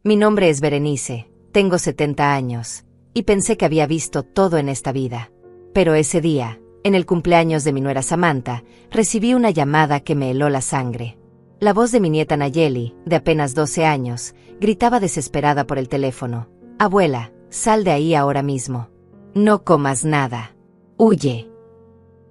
Mi nombre es Berenice, tengo 70 años, y pensé que había visto todo en esta vida. Pero ese día, en el cumpleaños de mi nuera Samantha, recibí una llamada que me heló la sangre. La voz de mi nieta Nayeli, de apenas 12 años, gritaba desesperada por el teléfono. «Abuela, sal de ahí ahora mismo. No comas nada. Huye».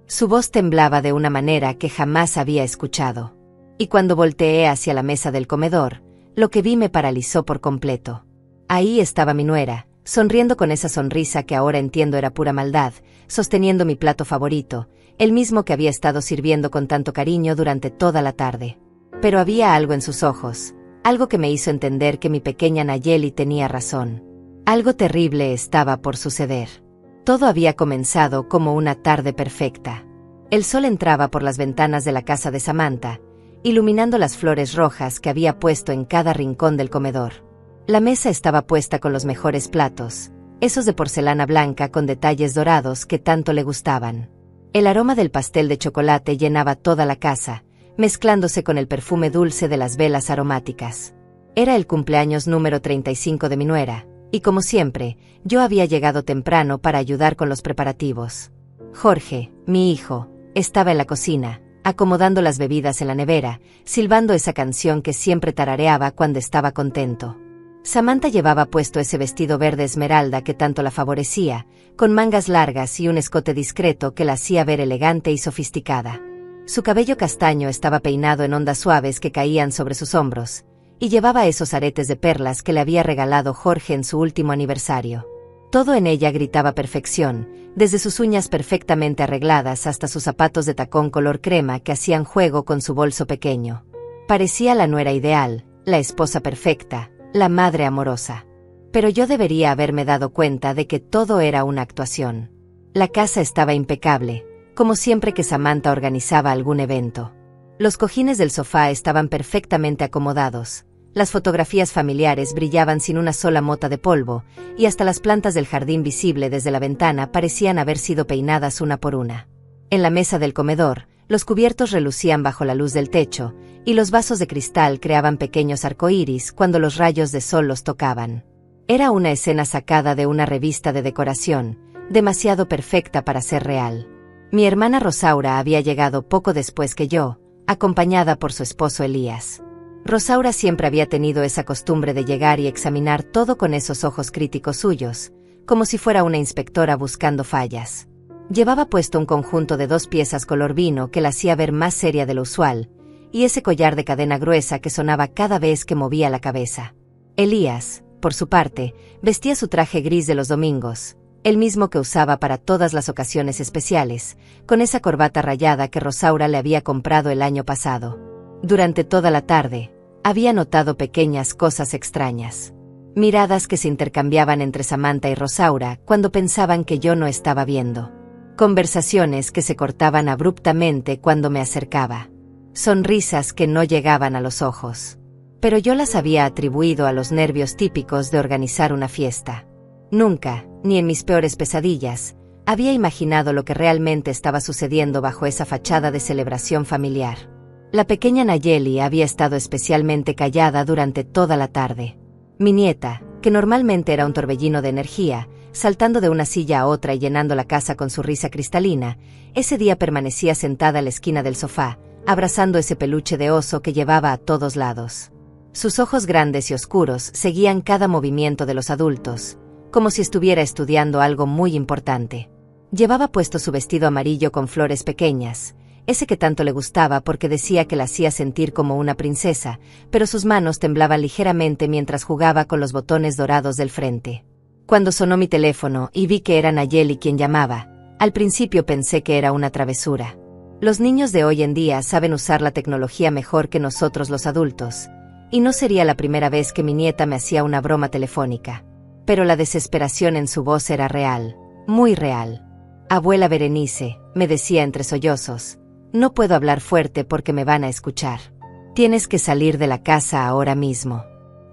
Su voz temblaba de una manera que jamás había escuchado. Y cuando volteé hacia la mesa del comedor, lo que vi me paralizó por completo. Ahí estaba mi nuera, sonriendo con esa sonrisa que ahora entiendo era pura maldad, sosteniendo mi plato favorito, el mismo que había estado sirviendo con tanto cariño durante toda la tarde. Pero había algo en sus ojos, algo que me hizo entender que mi pequeña Nayeli tenía razón. Algo terrible estaba por suceder. Todo había comenzado como una tarde perfecta. El sol entraba por las ventanas de la casa de Samantha, iluminando las flores rojas que había puesto en cada rincón del comedor. La mesa estaba puesta con los mejores platos, esos de porcelana blanca con detalles dorados que tanto le gustaban. El aroma del pastel de chocolate llenaba toda la casa, mezclándose con el perfume dulce de las velas aromáticas. Era el cumpleaños número 35 de mi nuera, y como siempre, yo había llegado temprano para ayudar con los preparativos. Jorge, mi hijo, estaba en la cocina, acomodando las bebidas en la nevera, silbando esa canción que siempre tarareaba cuando estaba contento. Samantha llevaba puesto ese vestido verde esmeralda que tanto la favorecía, con mangas largas y un escote discreto que la hacía ver elegante y sofisticada. Su cabello castaño estaba peinado en ondas suaves que caían sobre sus hombros, y llevaba esos aretes de perlas que le había regalado Jorge en su último aniversario. Todo en ella gritaba perfección, desde sus uñas perfectamente arregladas hasta sus zapatos de tacón color crema que hacían juego con su bolso pequeño. Parecía la nuera ideal, la esposa perfecta, la madre amorosa. Pero yo debería haberme dado cuenta de que todo era una actuación. La casa estaba impecable, como siempre que Samantha organizaba algún evento. Los cojines del sofá estaban perfectamente acomodados. Las fotografías familiares brillaban sin una sola mota de polvo, y hasta las plantas del jardín visible desde la ventana parecían haber sido peinadas una por una. En la mesa del comedor, los cubiertos relucían bajo la luz del techo, y los vasos de cristal creaban pequeños arcoíris cuando los rayos de sol los tocaban. Era una escena sacada de una revista de decoración, demasiado perfecta para ser real. Mi hermana Rosaura había llegado poco después que yo, acompañada por su esposo Elías. Rosaura siempre había tenido esa costumbre de llegar y examinar todo con esos ojos críticos suyos, como si fuera una inspectora buscando fallas. Llevaba puesto un conjunto de 2 piezas color vino que la hacía ver más seria de lo usual, y ese collar de cadena gruesa que sonaba cada vez que movía la cabeza. Elías, por su parte, vestía su traje gris de los domingos, el mismo que usaba para todas las ocasiones especiales, con esa corbata rayada que Rosaura le había comprado el año pasado. Durante toda la tarde, había notado pequeñas cosas extrañas. Miradas que se intercambiaban entre Samantha y Rosaura cuando pensaban que yo no estaba viendo. Conversaciones que se cortaban abruptamente cuando me acercaba. Sonrisas que no llegaban a los ojos. Pero yo las había atribuido a los nervios típicos de organizar una fiesta. Nunca, ni en mis peores pesadillas, había imaginado lo que realmente estaba sucediendo bajo esa fachada de celebración familiar. La pequeña Nayeli había estado especialmente callada durante toda la tarde. Mi nieta, que normalmente era un torbellino de energía, saltando de una silla a otra y llenando la casa con su risa cristalina, ese día permanecía sentada a la esquina del sofá, abrazando ese peluche de oso que llevaba a todos lados. Sus ojos grandes y oscuros seguían cada movimiento de los adultos, como si estuviera estudiando algo muy importante. Llevaba puesto su vestido amarillo con flores pequeñas, ese que tanto le gustaba porque decía que la hacía sentir como una princesa, pero sus manos temblaban ligeramente mientras jugaba con los botones dorados del frente. Cuando sonó mi teléfono y vi que era Nayeli quien llamaba, al principio pensé que era una travesura. Los niños de hoy en día saben usar la tecnología mejor que nosotros los adultos, y no sería la primera vez que mi nieta me hacía una broma telefónica. Pero la desesperación en su voz era real, muy real. «Abuela Berenice», me decía entre sollozos, «no puedo hablar fuerte porque me van a escuchar. Tienes que salir de la casa ahora mismo.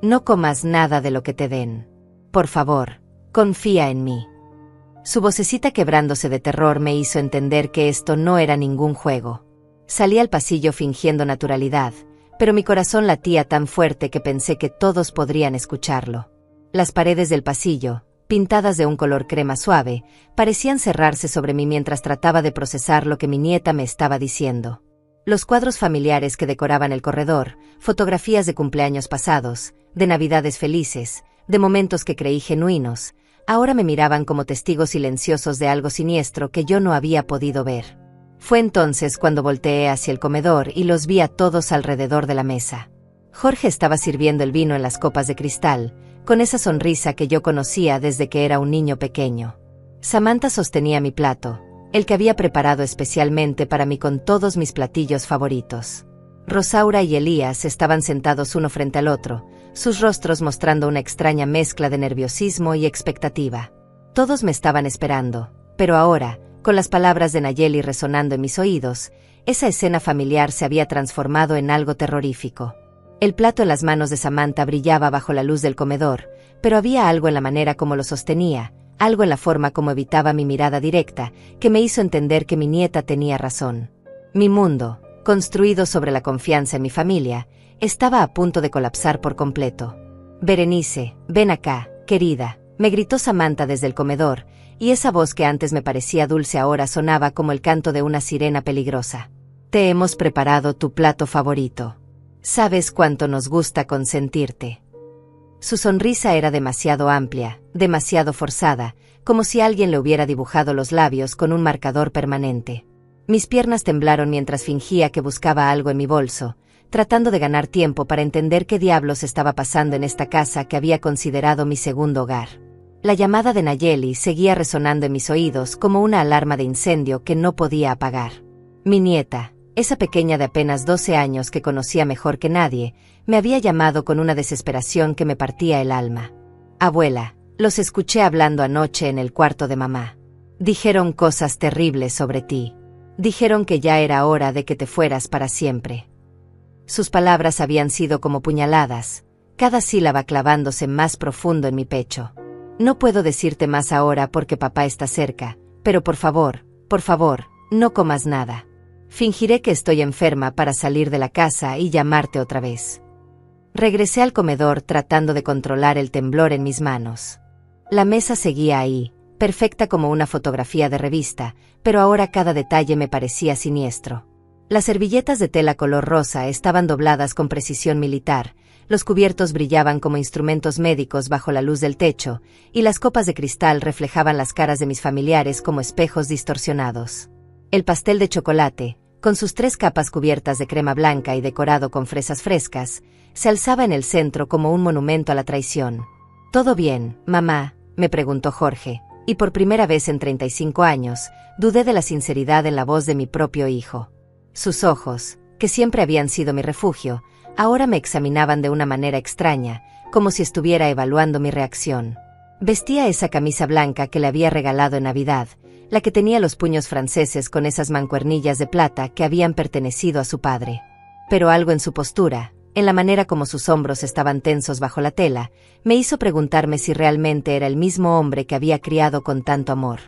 No comas nada de lo que te den. Por favor, confía en mí». Su vocecita quebrándose de terror me hizo entender que esto no era ningún juego. Salí al pasillo fingiendo naturalidad, pero mi corazón latía tan fuerte que pensé que todos podrían escucharlo. Las paredes del pasillo, pintadas de un color crema suave, parecían cerrarse sobre mí mientras trataba de procesar lo que mi nieta me estaba diciendo. Los cuadros familiares que decoraban el corredor, fotografías de cumpleaños pasados, de navidades felices, de momentos que creí genuinos, ahora me miraban como testigos silenciosos de algo siniestro que yo no había podido ver. Fue entonces cuando volteé hacia el comedor y los vi a todos alrededor de la mesa. Jorge estaba sirviendo el vino en las copas de cristal, con esa sonrisa que yo conocía desde que era un niño pequeño. Samantha sostenía mi plato, el que había preparado especialmente para mí con todos mis platillos favoritos. Rosaura y Elías estaban sentados uno frente al otro, sus rostros mostrando una extraña mezcla de nerviosismo y expectativa. Todos me estaban esperando, pero ahora, con las palabras de Nayeli resonando en mis oídos, esa escena familiar se había transformado en algo terrorífico. El plato en las manos de Samantha brillaba bajo la luz del comedor, pero había algo en la manera como lo sostenía, algo en la forma como evitaba mi mirada directa, que me hizo entender que mi nieta tenía razón. Mi mundo, construido sobre la confianza en mi familia, estaba a punto de colapsar por completo. «Berenice, ven acá, querida», me gritó Samantha desde el comedor, y esa voz que antes me parecía dulce ahora sonaba como el canto de una sirena peligrosa. «Te hemos preparado tu plato favorito. Sabes cuánto nos gusta consentirte». Su sonrisa era demasiado amplia, demasiado forzada, como si alguien le hubiera dibujado los labios con un marcador permanente. Mis piernas temblaron mientras fingía que buscaba algo en mi bolso, tratando de ganar tiempo para entender qué diablos estaba pasando en esta casa que había considerado mi segundo hogar. La llamada de Nayeli seguía resonando en mis oídos como una alarma de incendio que no podía apagar. Mi nieta, esa pequeña de apenas 12 años que conocía mejor que nadie, me había llamado con una desesperación que me partía el alma. «Abuela, los escuché hablando anoche en el cuarto de mamá. Dijeron cosas terribles sobre ti. Dijeron que ya era hora de que te fueras para siempre». Sus palabras habían sido como puñaladas, cada sílaba clavándose más profundo en mi pecho. «No puedo decirte más ahora porque papá está cerca, pero por favor, no comas nada. Fingiré que estoy enferma para salir de la casa y llamarte otra vez». Regresé al comedor tratando de controlar el temblor en mis manos. La mesa seguía ahí, perfecta como una fotografía de revista, pero ahora cada detalle me parecía siniestro. Las servilletas de tela color rosa estaban dobladas con precisión militar, los cubiertos brillaban como instrumentos médicos bajo la luz del techo, y las copas de cristal reflejaban las caras de mis familiares como espejos distorsionados. El pastel de chocolate, con sus 3 capas cubiertas de crema blanca y decorado con fresas frescas, se alzaba en el centro como un monumento a la traición. «¿Todo bien, mamá?», me preguntó Jorge, y por primera vez en 35 años, dudé de la sinceridad en la voz de mi propio hijo. Sus ojos, que siempre habían sido mi refugio, ahora me examinaban de una manera extraña, como si estuviera evaluando mi reacción. Vestía esa camisa blanca que le había regalado en Navidad, la que tenía los puños franceses con esas mancuernillas de plata que habían pertenecido a su padre. Pero algo en su postura, en la manera como sus hombros estaban tensos bajo la tela, me hizo preguntarme si realmente era el mismo hombre que había criado con tanto amor.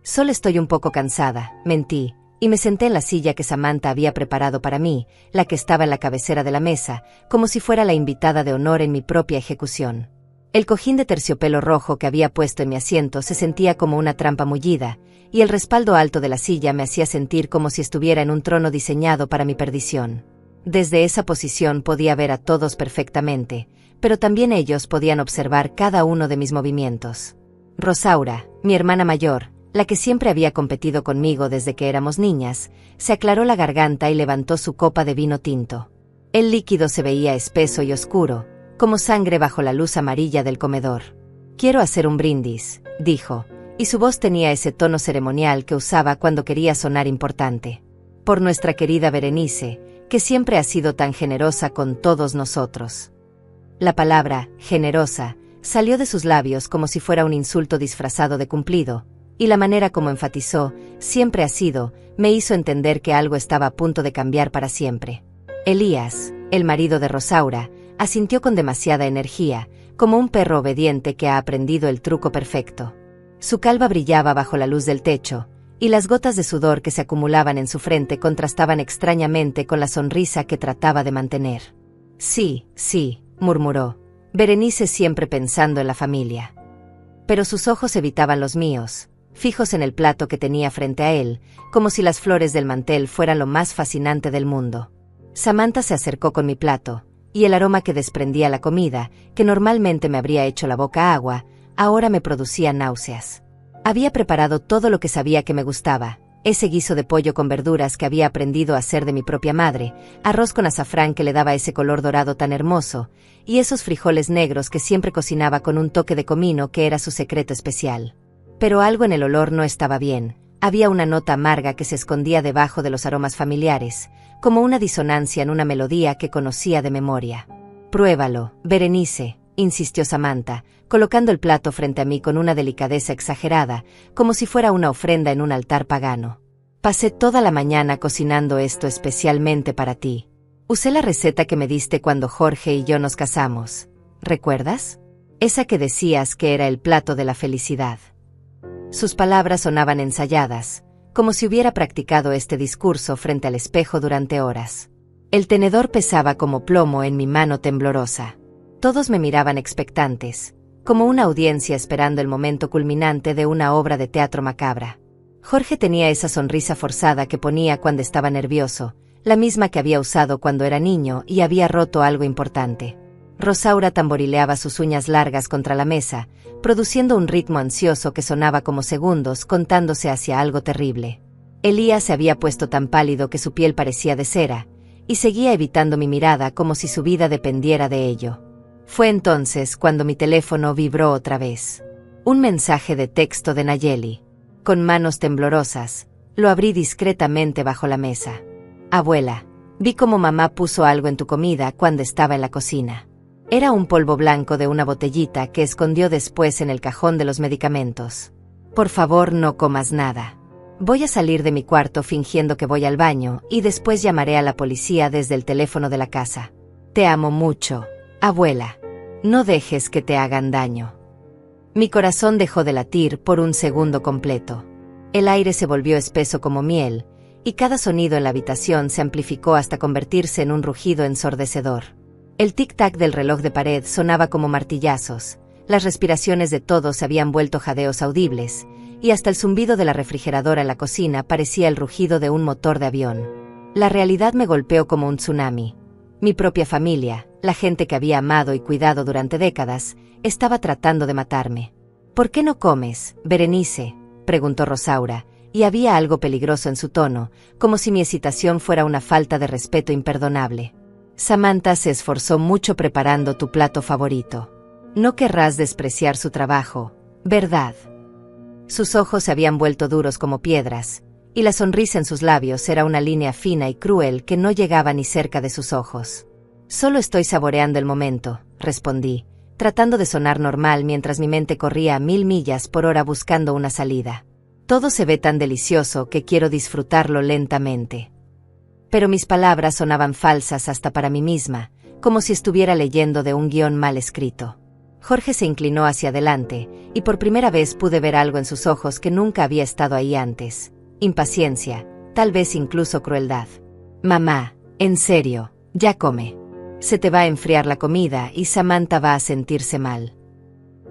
«Solo estoy un poco cansada», mentí, y me senté en la silla que Samantha había preparado para mí, la que estaba en la cabecera de la mesa, como si fuera la invitada de honor en mi propia ejecución. El cojín de terciopelo rojo que había puesto en mi asiento se sentía como una trampa mullida, y el respaldo alto de la silla me hacía sentir como si estuviera en un trono diseñado para mi perdición. Desde esa posición podía ver a todos perfectamente, pero también ellos podían observar cada uno de mis movimientos. Rosaura, mi hermana mayor, la que siempre había competido conmigo desde que éramos niñas, se aclaró la garganta y levantó su copa de vino tinto. El líquido se veía espeso y oscuro, como sangre bajo la luz amarilla del comedor. «Quiero hacer un brindis», dijo, y su voz tenía ese tono ceremonial que usaba cuando quería sonar importante. «Por nuestra querida Berenice, que siempre ha sido tan generosa con todos nosotros». La palabra, generosa, salió de sus labios como si fuera un insulto disfrazado de cumplido, y la manera como enfatizó, siempre ha sido, me hizo entender que algo estaba a punto de cambiar para siempre. Elías, el marido de Rosaura, asintió con demasiada energía, como un perro obediente que ha aprendido el truco perfecto. Su calva brillaba bajo la luz del techo, y las gotas de sudor que se acumulaban en su frente contrastaban extrañamente con la sonrisa que trataba de mantener. Sí, sí, murmuró. Berenice siempre pensando en la familia. Pero sus ojos evitaban los míos, fijos en el plato que tenía frente a él, como si las flores del mantel fueran lo más fascinante del mundo. Samantha se acercó con mi plato, y el aroma que desprendía la comida, que normalmente me habría hecho la boca agua, ahora me producía náuseas. Había preparado todo lo que sabía que me gustaba, ese guiso de pollo con verduras que había aprendido a hacer de mi propia madre, arroz con azafrán que le daba ese color dorado tan hermoso, y esos frijoles negros que siempre cocinaba con un toque de comino que era su secreto especial. Pero algo en el olor no estaba bien, había una nota amarga que se escondía debajo de los aromas familiares, como una disonancia en una melodía que conocía de memoria. Pruébalo, Berenice, insistió Samantha, colocando el plato frente a mí con una delicadeza exagerada, como si fuera una ofrenda en un altar pagano. Pasé toda la mañana cocinando esto especialmente para ti. Usé la receta que me diste cuando Jorge y yo nos casamos. ¿Recuerdas? Esa que decías que era el plato de la felicidad. Sus palabras sonaban ensayadas, como si hubiera practicado este discurso frente al espejo durante horas. El tenedor pesaba como plomo en mi mano temblorosa. Todos me miraban expectantes, como una audiencia esperando el momento culminante de una obra de teatro macabra. Jorge tenía esa sonrisa forzada que ponía cuando estaba nervioso, la misma que había usado cuando era niño y había roto algo importante. Rosaura tamborileaba sus uñas largas contra la mesa, produciendo un ritmo ansioso que sonaba como segundos contándose hacia algo terrible. Elías se había puesto tan pálido que su piel parecía de cera, y seguía evitando mi mirada como si su vida dependiera de ello. Fue entonces cuando mi teléfono vibró otra vez. Un mensaje de texto de Nayeli. Con manos temblorosas, lo abrí discretamente bajo la mesa. Abuela, vi cómo mamá puso algo en tu comida cuando estaba en la cocina. Era un polvo blanco de una botellita que escondió después en el cajón de los medicamentos. Por favor, no comas nada. Voy a salir de mi cuarto fingiendo que voy al baño y después llamaré a la policía desde el teléfono de la casa. Te amo mucho, abuela. No dejes que te hagan daño. Mi corazón dejó de latir por un segundo completo. El aire se volvió espeso como miel, y cada sonido en la habitación se amplificó hasta convertirse en un rugido ensordecedor. El tic-tac del reloj de pared sonaba como martillazos, las respiraciones de todos se habían vuelto jadeos audibles, y hasta el zumbido de la refrigeradora en la cocina parecía el rugido de un motor de avión. La realidad me golpeó como un tsunami. Mi propia familia, la gente que había amado y cuidado durante décadas, estaba tratando de matarme. ¿Por qué no comes, Berenice?, preguntó Rosaura, y había algo peligroso en su tono, como si mi hesitación fuera una falta de respeto imperdonable. Samantha se esforzó mucho preparando tu plato favorito. No querrás despreciar su trabajo, ¿verdad? Sus ojos se habían vuelto duros como piedras, y la sonrisa en sus labios era una línea fina y cruel que no llegaba ni cerca de sus ojos. Solo estoy saboreando el momento, respondí, tratando de sonar normal mientras mi mente corría a 1000 millas por hora buscando una salida. Todo se ve tan delicioso que quiero disfrutarlo lentamente. Pero mis palabras sonaban falsas hasta para mí misma, como si estuviera leyendo de un guión mal escrito. Jorge se inclinó hacia adelante, y por primera vez pude ver algo en sus ojos que nunca había estado ahí antes. Impaciencia, tal vez incluso crueldad. Mamá, en serio, ya come. Se te va a enfriar la comida y Samantha va a sentirse mal.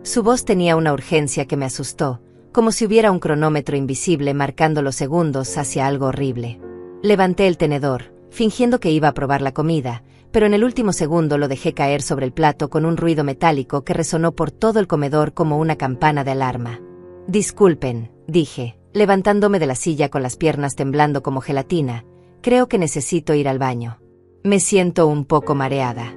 Su voz tenía una urgencia que me asustó, como si hubiera un cronómetro invisible marcando los segundos hacia algo horrible. Levanté el tenedor, fingiendo que iba a probar la comida, pero en el último segundo lo dejé caer sobre el plato con un ruido metálico que resonó por todo el comedor como una campana de alarma. Disculpen, dije, levantándome de la silla con las piernas temblando como gelatina, creo que necesito ir al baño. Me siento un poco mareada.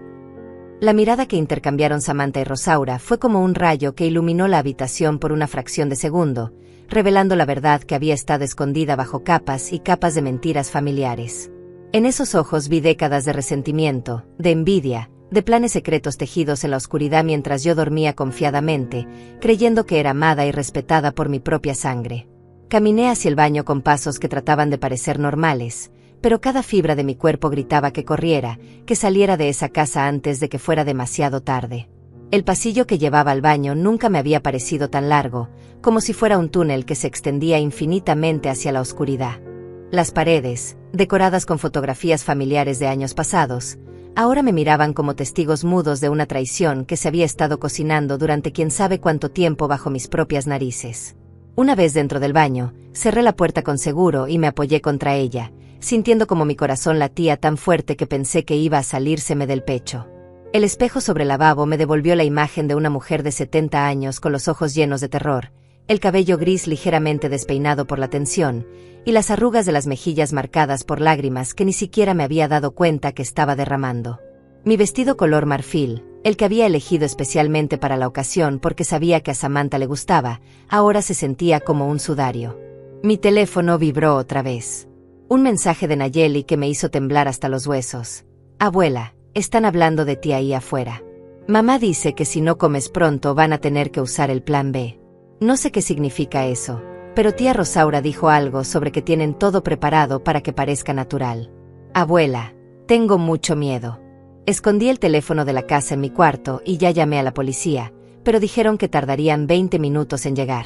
La mirada que intercambiaron Samantha y Rosaura fue como un rayo que iluminó la habitación por una fracción de segundo, revelando la verdad que había estado escondida bajo capas y capas de mentiras familiares. En esos ojos vi décadas de resentimiento, de envidia, de planes secretos tejidos en la oscuridad mientras yo dormía confiadamente, creyendo que era amada y respetada por mi propia sangre. Caminé hacia el baño con pasos que trataban de parecer normales, pero cada fibra de mi cuerpo gritaba que corriera, que saliera de esa casa antes de que fuera demasiado tarde. El pasillo que llevaba al baño nunca me había parecido tan largo, como si fuera un túnel que se extendía infinitamente hacia la oscuridad. Las paredes, decoradas con fotografías familiares de años pasados, Ahora me miraban como testigos mudos de una traición que se había estado cocinando durante quién sabe cuánto tiempo bajo mis propias narices. Una vez dentro del baño, cerré la puerta con seguro y me apoyé contra ella, sintiendo como mi corazón latía tan fuerte que pensé que iba a salírseme del pecho. El espejo sobre el lavabo me devolvió la imagen de una mujer de 70 años con los ojos llenos de terror, el cabello gris ligeramente despeinado por la tensión, y las arrugas de las mejillas marcadas por lágrimas que ni siquiera me había dado cuenta que estaba derramando. Mi vestido color marfil, el que había elegido especialmente para la ocasión porque sabía que a Samantha le gustaba, ahora se sentía como un sudario. Mi teléfono vibró otra vez. Un mensaje de Nayeli que me hizo temblar hasta los huesos. Abuela, están hablando de ti ahí afuera. Mamá dice que si no comes pronto van a tener que usar el plan B. No sé qué significa eso, pero tía Rosaura dijo algo sobre que tienen todo preparado para que parezca natural. Abuela, tengo mucho miedo. Escondí el teléfono de la casa en mi cuarto y ya llamé a la policía, pero dijeron que tardarían 20 minutos en llegar.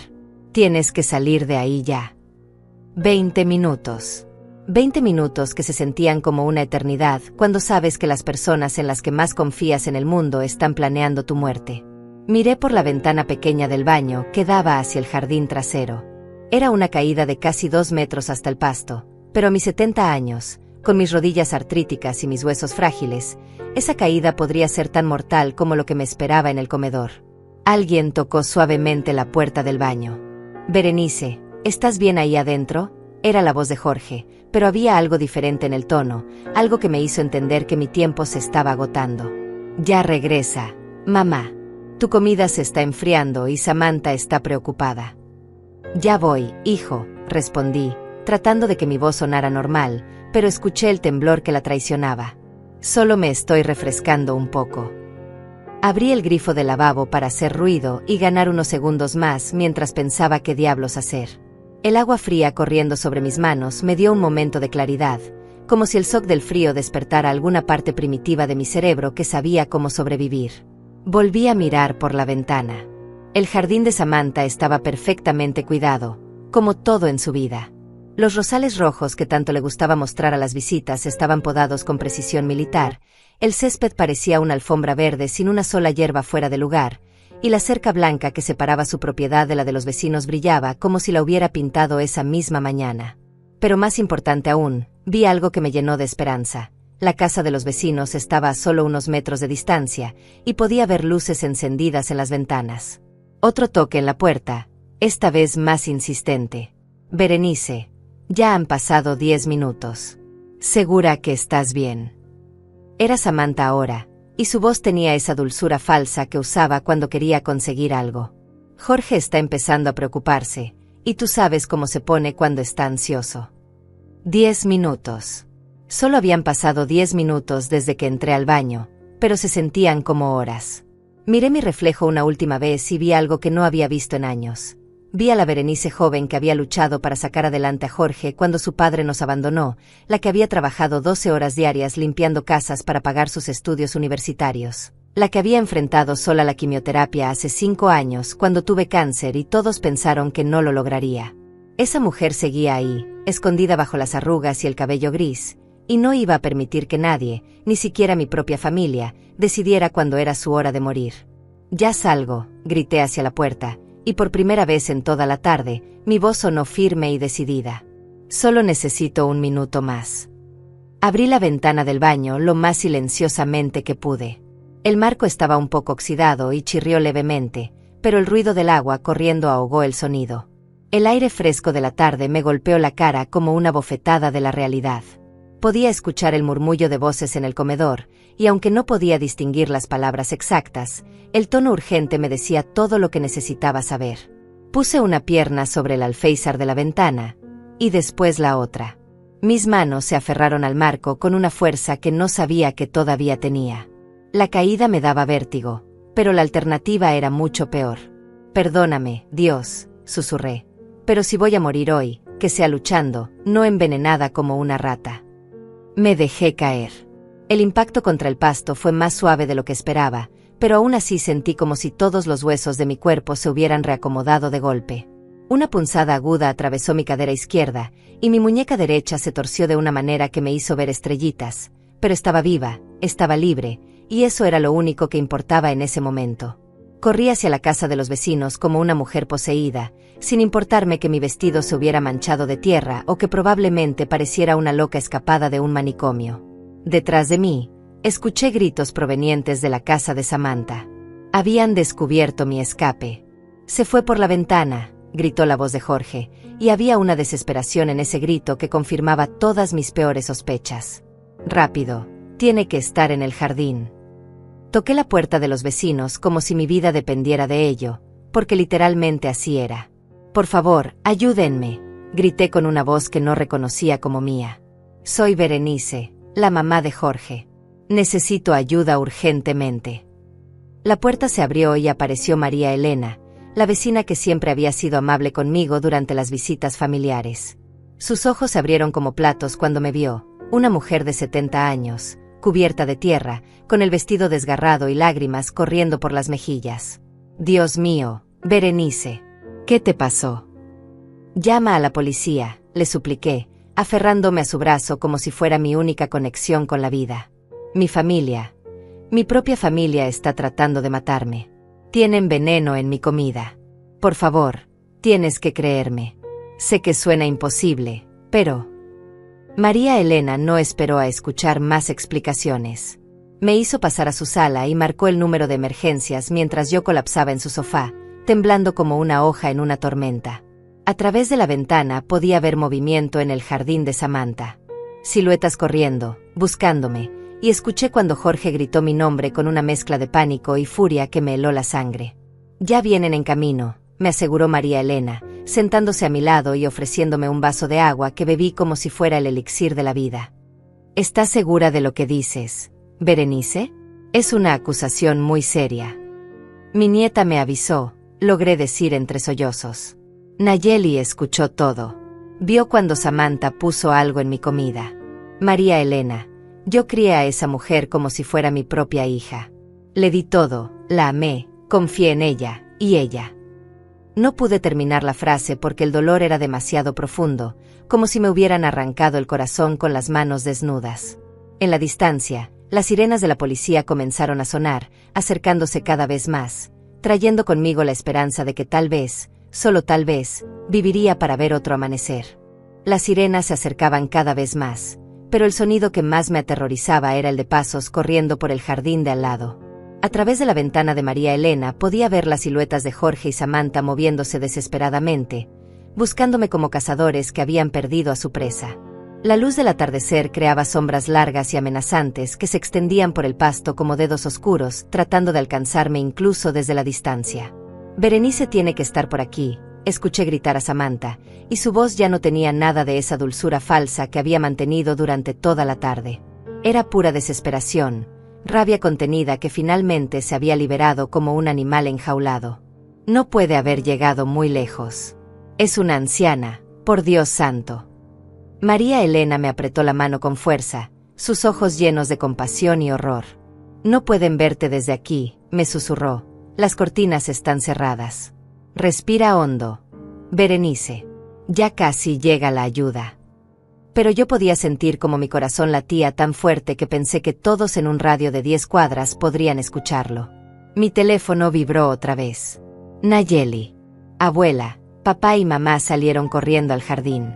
Tienes que salir de ahí ya. 20 minutos. 20 minutos que se sentían como una eternidad cuando sabes que las personas en las que más confías en el mundo están planeando tu muerte. Miré por la ventana pequeña del baño que daba hacia el jardín trasero. Era una caída de casi 2 metros hasta el pasto, pero a mis 70 años, con mis rodillas artríticas y mis huesos frágiles, esa caída podría ser tan mortal como lo que me esperaba en el comedor. Alguien tocó suavemente la puerta del baño. Berenice, ¿estás bien ahí adentro? Era la voz de Jorge, pero había algo diferente en el tono, algo que me hizo entender que mi tiempo se estaba agotando. Ya regresa, mamá. Tu comida se está enfriando y Samantha está preocupada. Ya voy, hijo, respondí, tratando de que mi voz sonara normal, pero escuché el temblor que la traicionaba. Solo me estoy refrescando un poco. Abrí el grifo del lavabo para hacer ruido y ganar unos segundos más mientras pensaba qué diablos hacer. El agua fría corriendo sobre mis manos me dio un momento de claridad, como si el shock del frío despertara alguna parte primitiva de mi cerebro que sabía cómo sobrevivir. Volví a mirar por la ventana. El jardín de Samantha estaba perfectamente cuidado, como todo en su vida. Los rosales rojos que tanto le gustaba mostrar a las visitas estaban podados con precisión militar, el césped parecía una alfombra verde sin una sola hierba fuera de lugar, y la cerca blanca que separaba su propiedad de la de los vecinos brillaba como si la hubiera pintado esa misma mañana. Pero más importante aún, vi algo que me llenó de esperanza. La casa de los vecinos estaba a solo unos metros de distancia, y podía ver luces encendidas en las ventanas. Otro toque en la puerta, esta vez más insistente. Berenice, ya han pasado 10 minutos. ¿Segura que estás bien? Era Samantha ahora, y su voz tenía esa dulzura falsa que usaba cuando quería conseguir algo. Jorge está empezando a preocuparse, y tú sabes cómo se pone cuando está ansioso. 10 minutos. Solo habían pasado 10 minutos desde que entré al baño, pero se sentían como horas. Miré mi reflejo una última vez y vi algo que no había visto en años. Vi a la Berenice joven que había luchado para sacar adelante a Jorge cuando su padre nos abandonó, la que había trabajado 12 horas diarias limpiando casas para pagar sus estudios universitarios, la que había enfrentado sola la quimioterapia hace 5 años cuando tuve cáncer y todos pensaron que no lo lograría. Esa mujer seguía ahí, escondida bajo las arrugas y el cabello gris, y no iba a permitir que nadie, ni siquiera mi propia familia, decidiera cuándo era su hora de morir. Ya salgo, grité hacia la puerta, y por primera vez en toda la tarde, mi voz sonó firme y decidida. Solo necesito 1 minuto más. Abrí la ventana del baño lo más silenciosamente que pude. El marco estaba un poco oxidado y chirrió levemente, pero el ruido del agua corriendo ahogó el sonido. El aire fresco de la tarde me golpeó la cara como una bofetada de la realidad. Podía escuchar el murmullo de voces en el comedor, y aunque no podía distinguir las palabras exactas, el tono urgente me decía todo lo que necesitaba saber. Puse una pierna sobre el alféizar de la ventana, y después la otra. Mis manos se aferraron al marco con una fuerza que no sabía que todavía tenía. La caída me daba vértigo, pero la alternativa era mucho peor. Perdóname, Dios, susurré. Pero si voy a morir hoy, que sea luchando, no envenenada como una rata. Me dejé caer. El impacto contra el pasto fue más suave de lo que esperaba, pero aún así sentí como si todos los huesos de mi cuerpo se hubieran reacomodado de golpe. Una punzada aguda atravesó mi cadera izquierda, y mi muñeca derecha se torció de una manera que me hizo ver estrellitas, pero estaba viva, estaba libre, y eso era lo único que importaba en ese momento. Corrí hacia la casa de los vecinos como una mujer poseída, sin importarme que mi vestido se hubiera manchado de tierra o que probablemente pareciera una loca escapada de un manicomio. Detrás de mí, escuché gritos provenientes de la casa de Samantha. Habían descubierto mi escape. «Se fue por la ventana», gritó la voz de Jorge, y había una desesperación en ese grito que confirmaba todas mis peores sospechas. «Rápido, tiene que estar en el jardín». Toqué la puerta de los vecinos como si mi vida dependiera de ello, porque literalmente así era. «Por favor, ayúdenme», grité con una voz que no reconocía como mía. «Soy Berenice, la mamá de Jorge. Necesito ayuda urgentemente». La puerta se abrió y apareció María Elena, la vecina que siempre había sido amable conmigo durante las visitas familiares. Sus ojos se abrieron como platos cuando me vio, una mujer de 70 años, cubierta de tierra, con el vestido desgarrado y lágrimas corriendo por las mejillas. «Dios mío, Berenice, ¿qué te pasó?» «Llama a la policía», le supliqué, aferrándome a su brazo como si fuera mi única conexión con la vida. «Mi familia, mi propia familia está tratando de matarme. Tienen veneno en mi comida. Por favor, tienes que creerme. Sé que suena imposible, pero...». María Elena no esperó a escuchar más explicaciones. Me hizo pasar a su sala y marcó el número de emergencias mientras yo colapsaba en su sofá, temblando como una hoja en una tormenta. A través de la ventana podía ver movimiento en el jardín de Samantha. Siluetas corriendo, buscándome, y escuché cuando Jorge gritó mi nombre con una mezcla de pánico y furia que me heló la sangre. «Ya vienen en camino», me aseguró María Elena, sentándose a mi lado y ofreciéndome un vaso de agua que bebí como si fuera el elixir de la vida. «¿Estás segura de lo que dices, Berenice? Es una acusación muy seria». «Mi nieta me avisó», logré decir entre sollozos. Nayeli escuchó todo. Vio cuando Samantha puso algo en mi comida. «María Elena, yo crié a esa mujer como si fuera mi propia hija. Le di todo, la amé, confié en ella, y ella...». No pude terminar la frase porque el dolor era demasiado profundo, como si me hubieran arrancado el corazón con las manos desnudas. En la distancia, las sirenas de la policía comenzaron a sonar, acercándose cada vez más, trayendo conmigo la esperanza de que tal vez, solo tal vez, viviría para ver otro amanecer. Las sirenas se acercaban cada vez más, pero el sonido que más me aterrorizaba era el de pasos corriendo por el jardín de al lado. A través de la ventana de María Elena podía ver las siluetas de Jorge y Samantha moviéndose desesperadamente, buscándome como cazadores que habían perdido a su presa. La luz del atardecer creaba sombras largas y amenazantes que se extendían por el pasto como dedos oscuros, tratando de alcanzarme incluso desde la distancia. «Berenice tiene que estar por aquí», escuché gritar a Samantha, y su voz ya no tenía nada de esa dulzura falsa que había mantenido durante toda la tarde. Era pura desesperación, rabia contenida que finalmente se había liberado como un animal enjaulado. No puede haber llegado muy lejos. Es una anciana, por Dios santo. María Elena me apretó la mano con fuerza, sus ojos llenos de compasión y horror. «No pueden verte desde aquí», me susurró. «Las cortinas están cerradas. Respira hondo. Berenice. Ya casi llega la ayuda». Pero yo podía sentir como mi corazón latía tan fuerte que pensé que todos en un radio de 10 cuadras podrían escucharlo. Mi teléfono vibró otra vez. Nayeli. Abuela, papá y mamá salieron corriendo al jardín.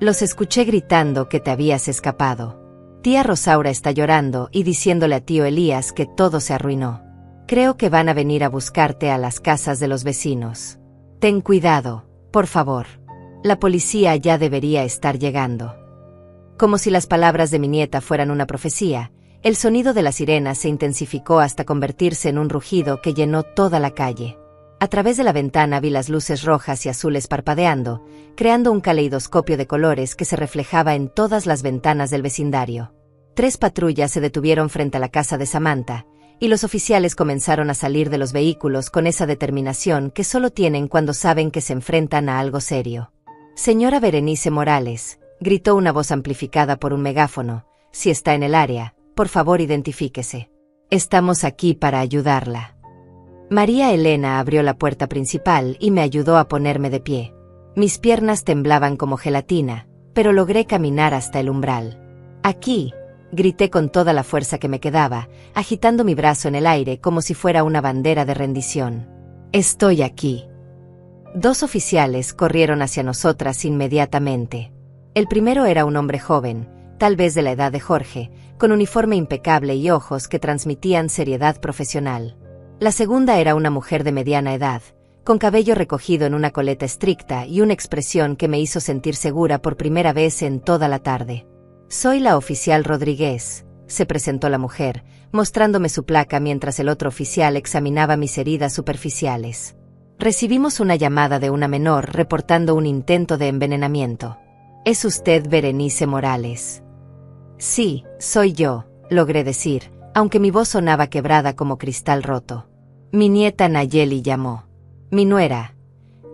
Los escuché gritando que te habías escapado. Tía Rosaura está llorando y diciéndole a tío Elías que todo se arruinó. Creo que van a venir a buscarte a las casas de los vecinos. Ten cuidado, por favor. La policía ya debería estar llegando». Como si las palabras de mi nieta fueran una profecía, el sonido de la sirena se intensificó hasta convertirse en un rugido que llenó toda la calle. A través de la ventana vi las luces rojas y azules parpadeando, creando un caleidoscopio de colores que se reflejaba en todas las ventanas del vecindario. 3 patrullas se detuvieron frente a la casa de Samantha, y los oficiales comenzaron a salir de los vehículos con esa determinación que solo tienen cuando saben que se enfrentan a algo serio. «Señora Berenice Morales», gritó una voz amplificada por un megáfono, «si está en el área, por favor identifíquese. Estamos aquí para ayudarla». María Elena abrió la puerta principal y me ayudó a ponerme de pie. Mis piernas temblaban como gelatina, pero logré caminar hasta el umbral. «Aquí», grité con toda la fuerza que me quedaba, agitando mi brazo en el aire como si fuera una bandera de rendición. «Estoy aquí». 2 oficiales corrieron hacia nosotras inmediatamente. El primero era un hombre joven, tal vez de la edad de Jorge, con uniforme impecable y ojos que transmitían seriedad profesional. La segunda era una mujer de mediana edad, con cabello recogido en una coleta estricta y una expresión que me hizo sentir segura por primera vez en toda la tarde. «Soy la oficial Rodríguez», se presentó la mujer, mostrándome su placa mientras el otro oficial examinaba mis heridas superficiales. Recibimos una llamada de una menor reportando un intento de envenenamiento. «¿Es usted Berenice Morales?» «Sí, soy yo», logré decir, aunque mi voz sonaba quebrada como cristal roto. «Mi nieta Nayeli llamó. Mi nuera,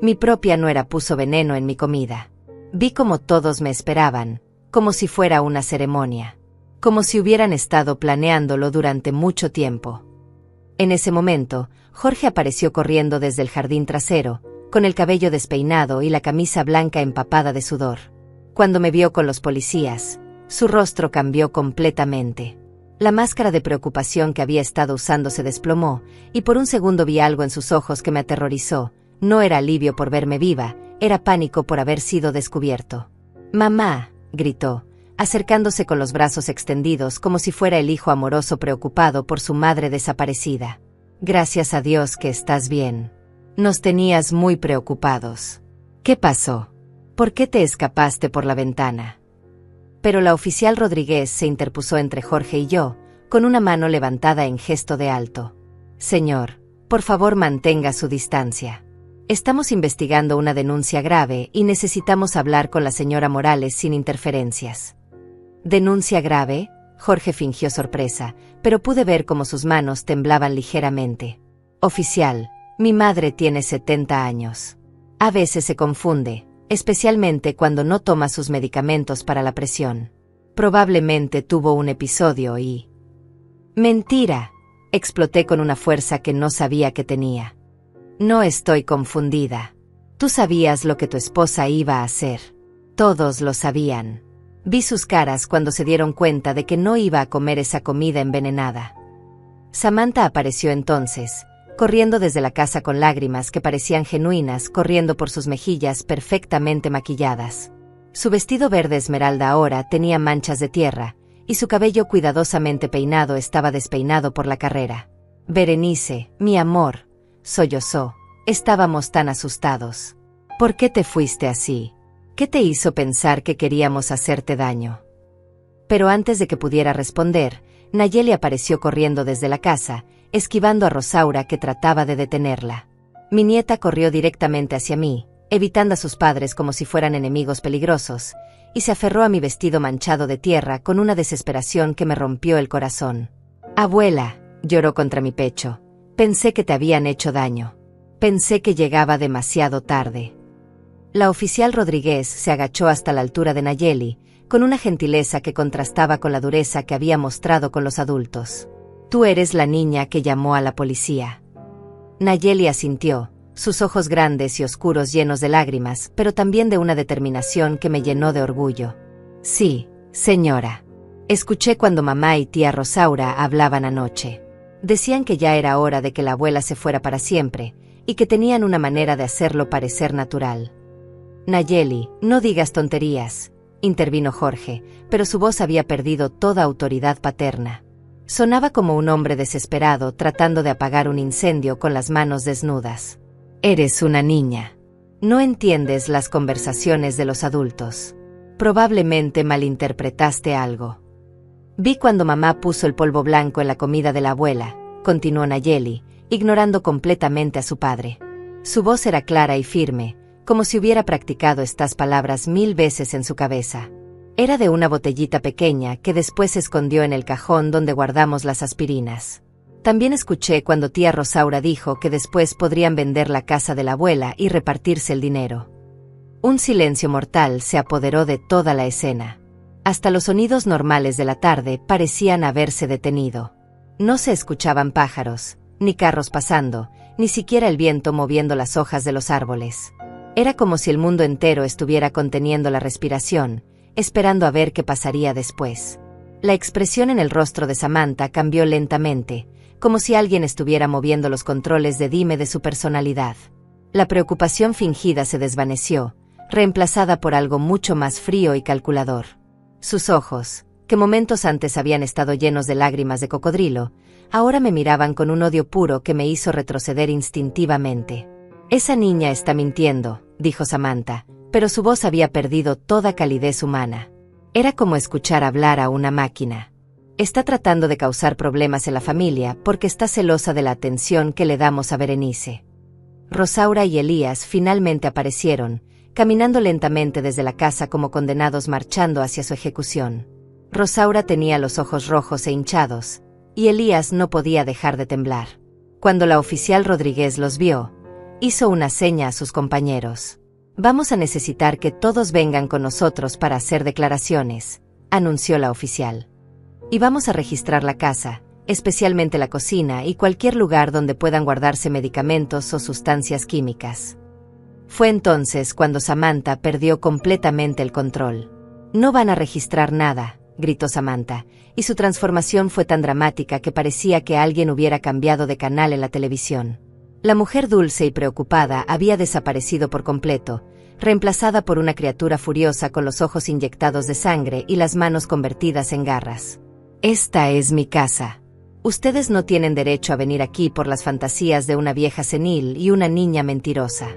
mi propia nuera puso veneno en mi comida. Vi como todos me esperaban, como si fuera una ceremonia, como si hubieran estado planeándolo durante mucho tiempo». En ese momento, Jorge apareció corriendo desde el jardín trasero, con el cabello despeinado y la camisa blanca empapada de sudor. Cuando me vio con los policías, su rostro cambió completamente. La máscara de preocupación que había estado usando se desplomó, y por un segundo vi algo en sus ojos que me aterrorizó. No era alivio por verme viva, era pánico por haber sido descubierto. «Mamá», gritó, acercándose con los brazos extendidos como si fuera el hijo amoroso preocupado por su madre desaparecida. «Gracias a Dios que estás bien. Nos tenías muy preocupados. ¿Qué pasó? ¿Por qué te escapaste por la ventana?» Pero la oficial Rodríguez se interpuso entre Jorge y yo, con una mano levantada en gesto de alto. «Señor, por favor mantenga su distancia. Estamos investigando una denuncia grave y necesitamos hablar con la señora Morales sin interferencias». «¿Denuncia grave?», Jorge fingió sorpresa, pero pude ver cómo sus manos temblaban ligeramente. «Oficial, mi madre tiene 70 años. A veces se confunde, especialmente cuando no toma sus medicamentos para la presión. Probablemente tuvo un episodio y...» «Mentira», exploté con una fuerza que no sabía que tenía. «No estoy confundida. Tú sabías lo que tu esposa iba a hacer. Todos lo sabían». Vi sus caras cuando se dieron cuenta de que no iba a comer esa comida envenenada. Samantha apareció entonces, corriendo desde la casa con lágrimas que parecían genuinas corriendo por sus mejillas perfectamente maquilladas. Su vestido verde esmeralda ahora tenía manchas de tierra, y su cabello cuidadosamente peinado estaba despeinado por la carrera. «Berenice, mi amor», sollozó, «estábamos tan asustados. ¿Por qué te fuiste así? ¿Qué te hizo pensar que queríamos hacerte daño?». Pero antes de que pudiera responder, Nayeli apareció corriendo desde la casa, esquivando a Rosaura que trataba de detenerla. Mi nieta corrió directamente hacia mí, evitando a sus padres como si fueran enemigos peligrosos, y se aferró a mi vestido manchado de tierra con una desesperación que me rompió el corazón. «Abuela», lloró contra mi pecho, «pensé que te habían hecho daño. Pensé que llegaba demasiado tarde». La oficial Rodríguez se agachó hasta la altura de Nayeli, con una gentileza que contrastaba con la dureza que había mostrado con los adultos. «Tú eres la niña que llamó a la policía». Nayeli asintió, sus ojos grandes y oscuros llenos de lágrimas, pero también de una determinación que me llenó de orgullo. «Sí, señora. Escuché cuando mamá y tía Rosaura hablaban anoche. Decían que ya era hora de que la abuela se fuera para siempre, y que tenían una manera de hacerlo parecer natural». «Nayeli, no digas tonterías», intervino Jorge, pero su voz había perdido toda autoridad paterna. Sonaba como un hombre desesperado tratando de apagar un incendio con las manos desnudas. «Eres una niña. No entiendes las conversaciones de los adultos. Probablemente malinterpretaste algo». «Vi cuando mamá puso el polvo blanco en la comida de la abuela», continuó Nayeli, ignorando completamente a su padre. Su voz era clara y firme, como si hubiera practicado estas palabras 1000 veces en su cabeza. Era de una botellita pequeña que después se escondió en el cajón donde guardamos las aspirinas. También escuché cuando tía Rosaura dijo que después podrían vender la casa de la abuela y repartirse el dinero. Un silencio mortal se apoderó de toda la escena. Hasta los sonidos normales de la tarde parecían haberse detenido. No se escuchaban pájaros, ni carros pasando, ni siquiera el viento moviendo las hojas de los árboles. Era como si el mundo entero estuviera conteniendo la respiración, esperando a ver qué pasaría después. La expresión en el rostro de Samantha cambió lentamente, como si alguien estuviera moviendo los controles de dime de su personalidad. La preocupación fingida se desvaneció, reemplazada por algo mucho más frío y calculador. Sus ojos, que momentos antes habían estado llenos de lágrimas de cocodrilo, ahora me miraban con un odio puro que me hizo retroceder instintivamente. «Esa niña está mintiendo», dijo Samantha, pero su voz había perdido toda calidez humana. Era como escuchar hablar a una máquina. «Está tratando de causar problemas en la familia porque está celosa de la atención que le damos a Berenice». Rosaura y Elías finalmente aparecieron, caminando lentamente desde la casa como condenados marchando hacia su ejecución. Rosaura tenía los ojos rojos e hinchados, y Elías no podía dejar de temblar. Cuando la oficial Rodríguez los vio, hizo una seña a sus compañeros. «Vamos a necesitar que todos vengan con nosotros para hacer declaraciones», anunció la oficial. «Y vamos a registrar la casa, especialmente la cocina y cualquier lugar donde puedan guardarse medicamentos o sustancias químicas». Fue entonces cuando Samantha perdió completamente el control. «No van a registrar nada», gritó Samantha, y su transformación fue tan dramática que parecía que alguien hubiera cambiado de canal en la televisión. La mujer dulce y preocupada había desaparecido por completo, reemplazada por una criatura furiosa con los ojos inyectados de sangre y las manos convertidas en garras. «Esta es mi casa. Ustedes no tienen derecho a venir aquí por las fantasías de una vieja senil y una niña mentirosa».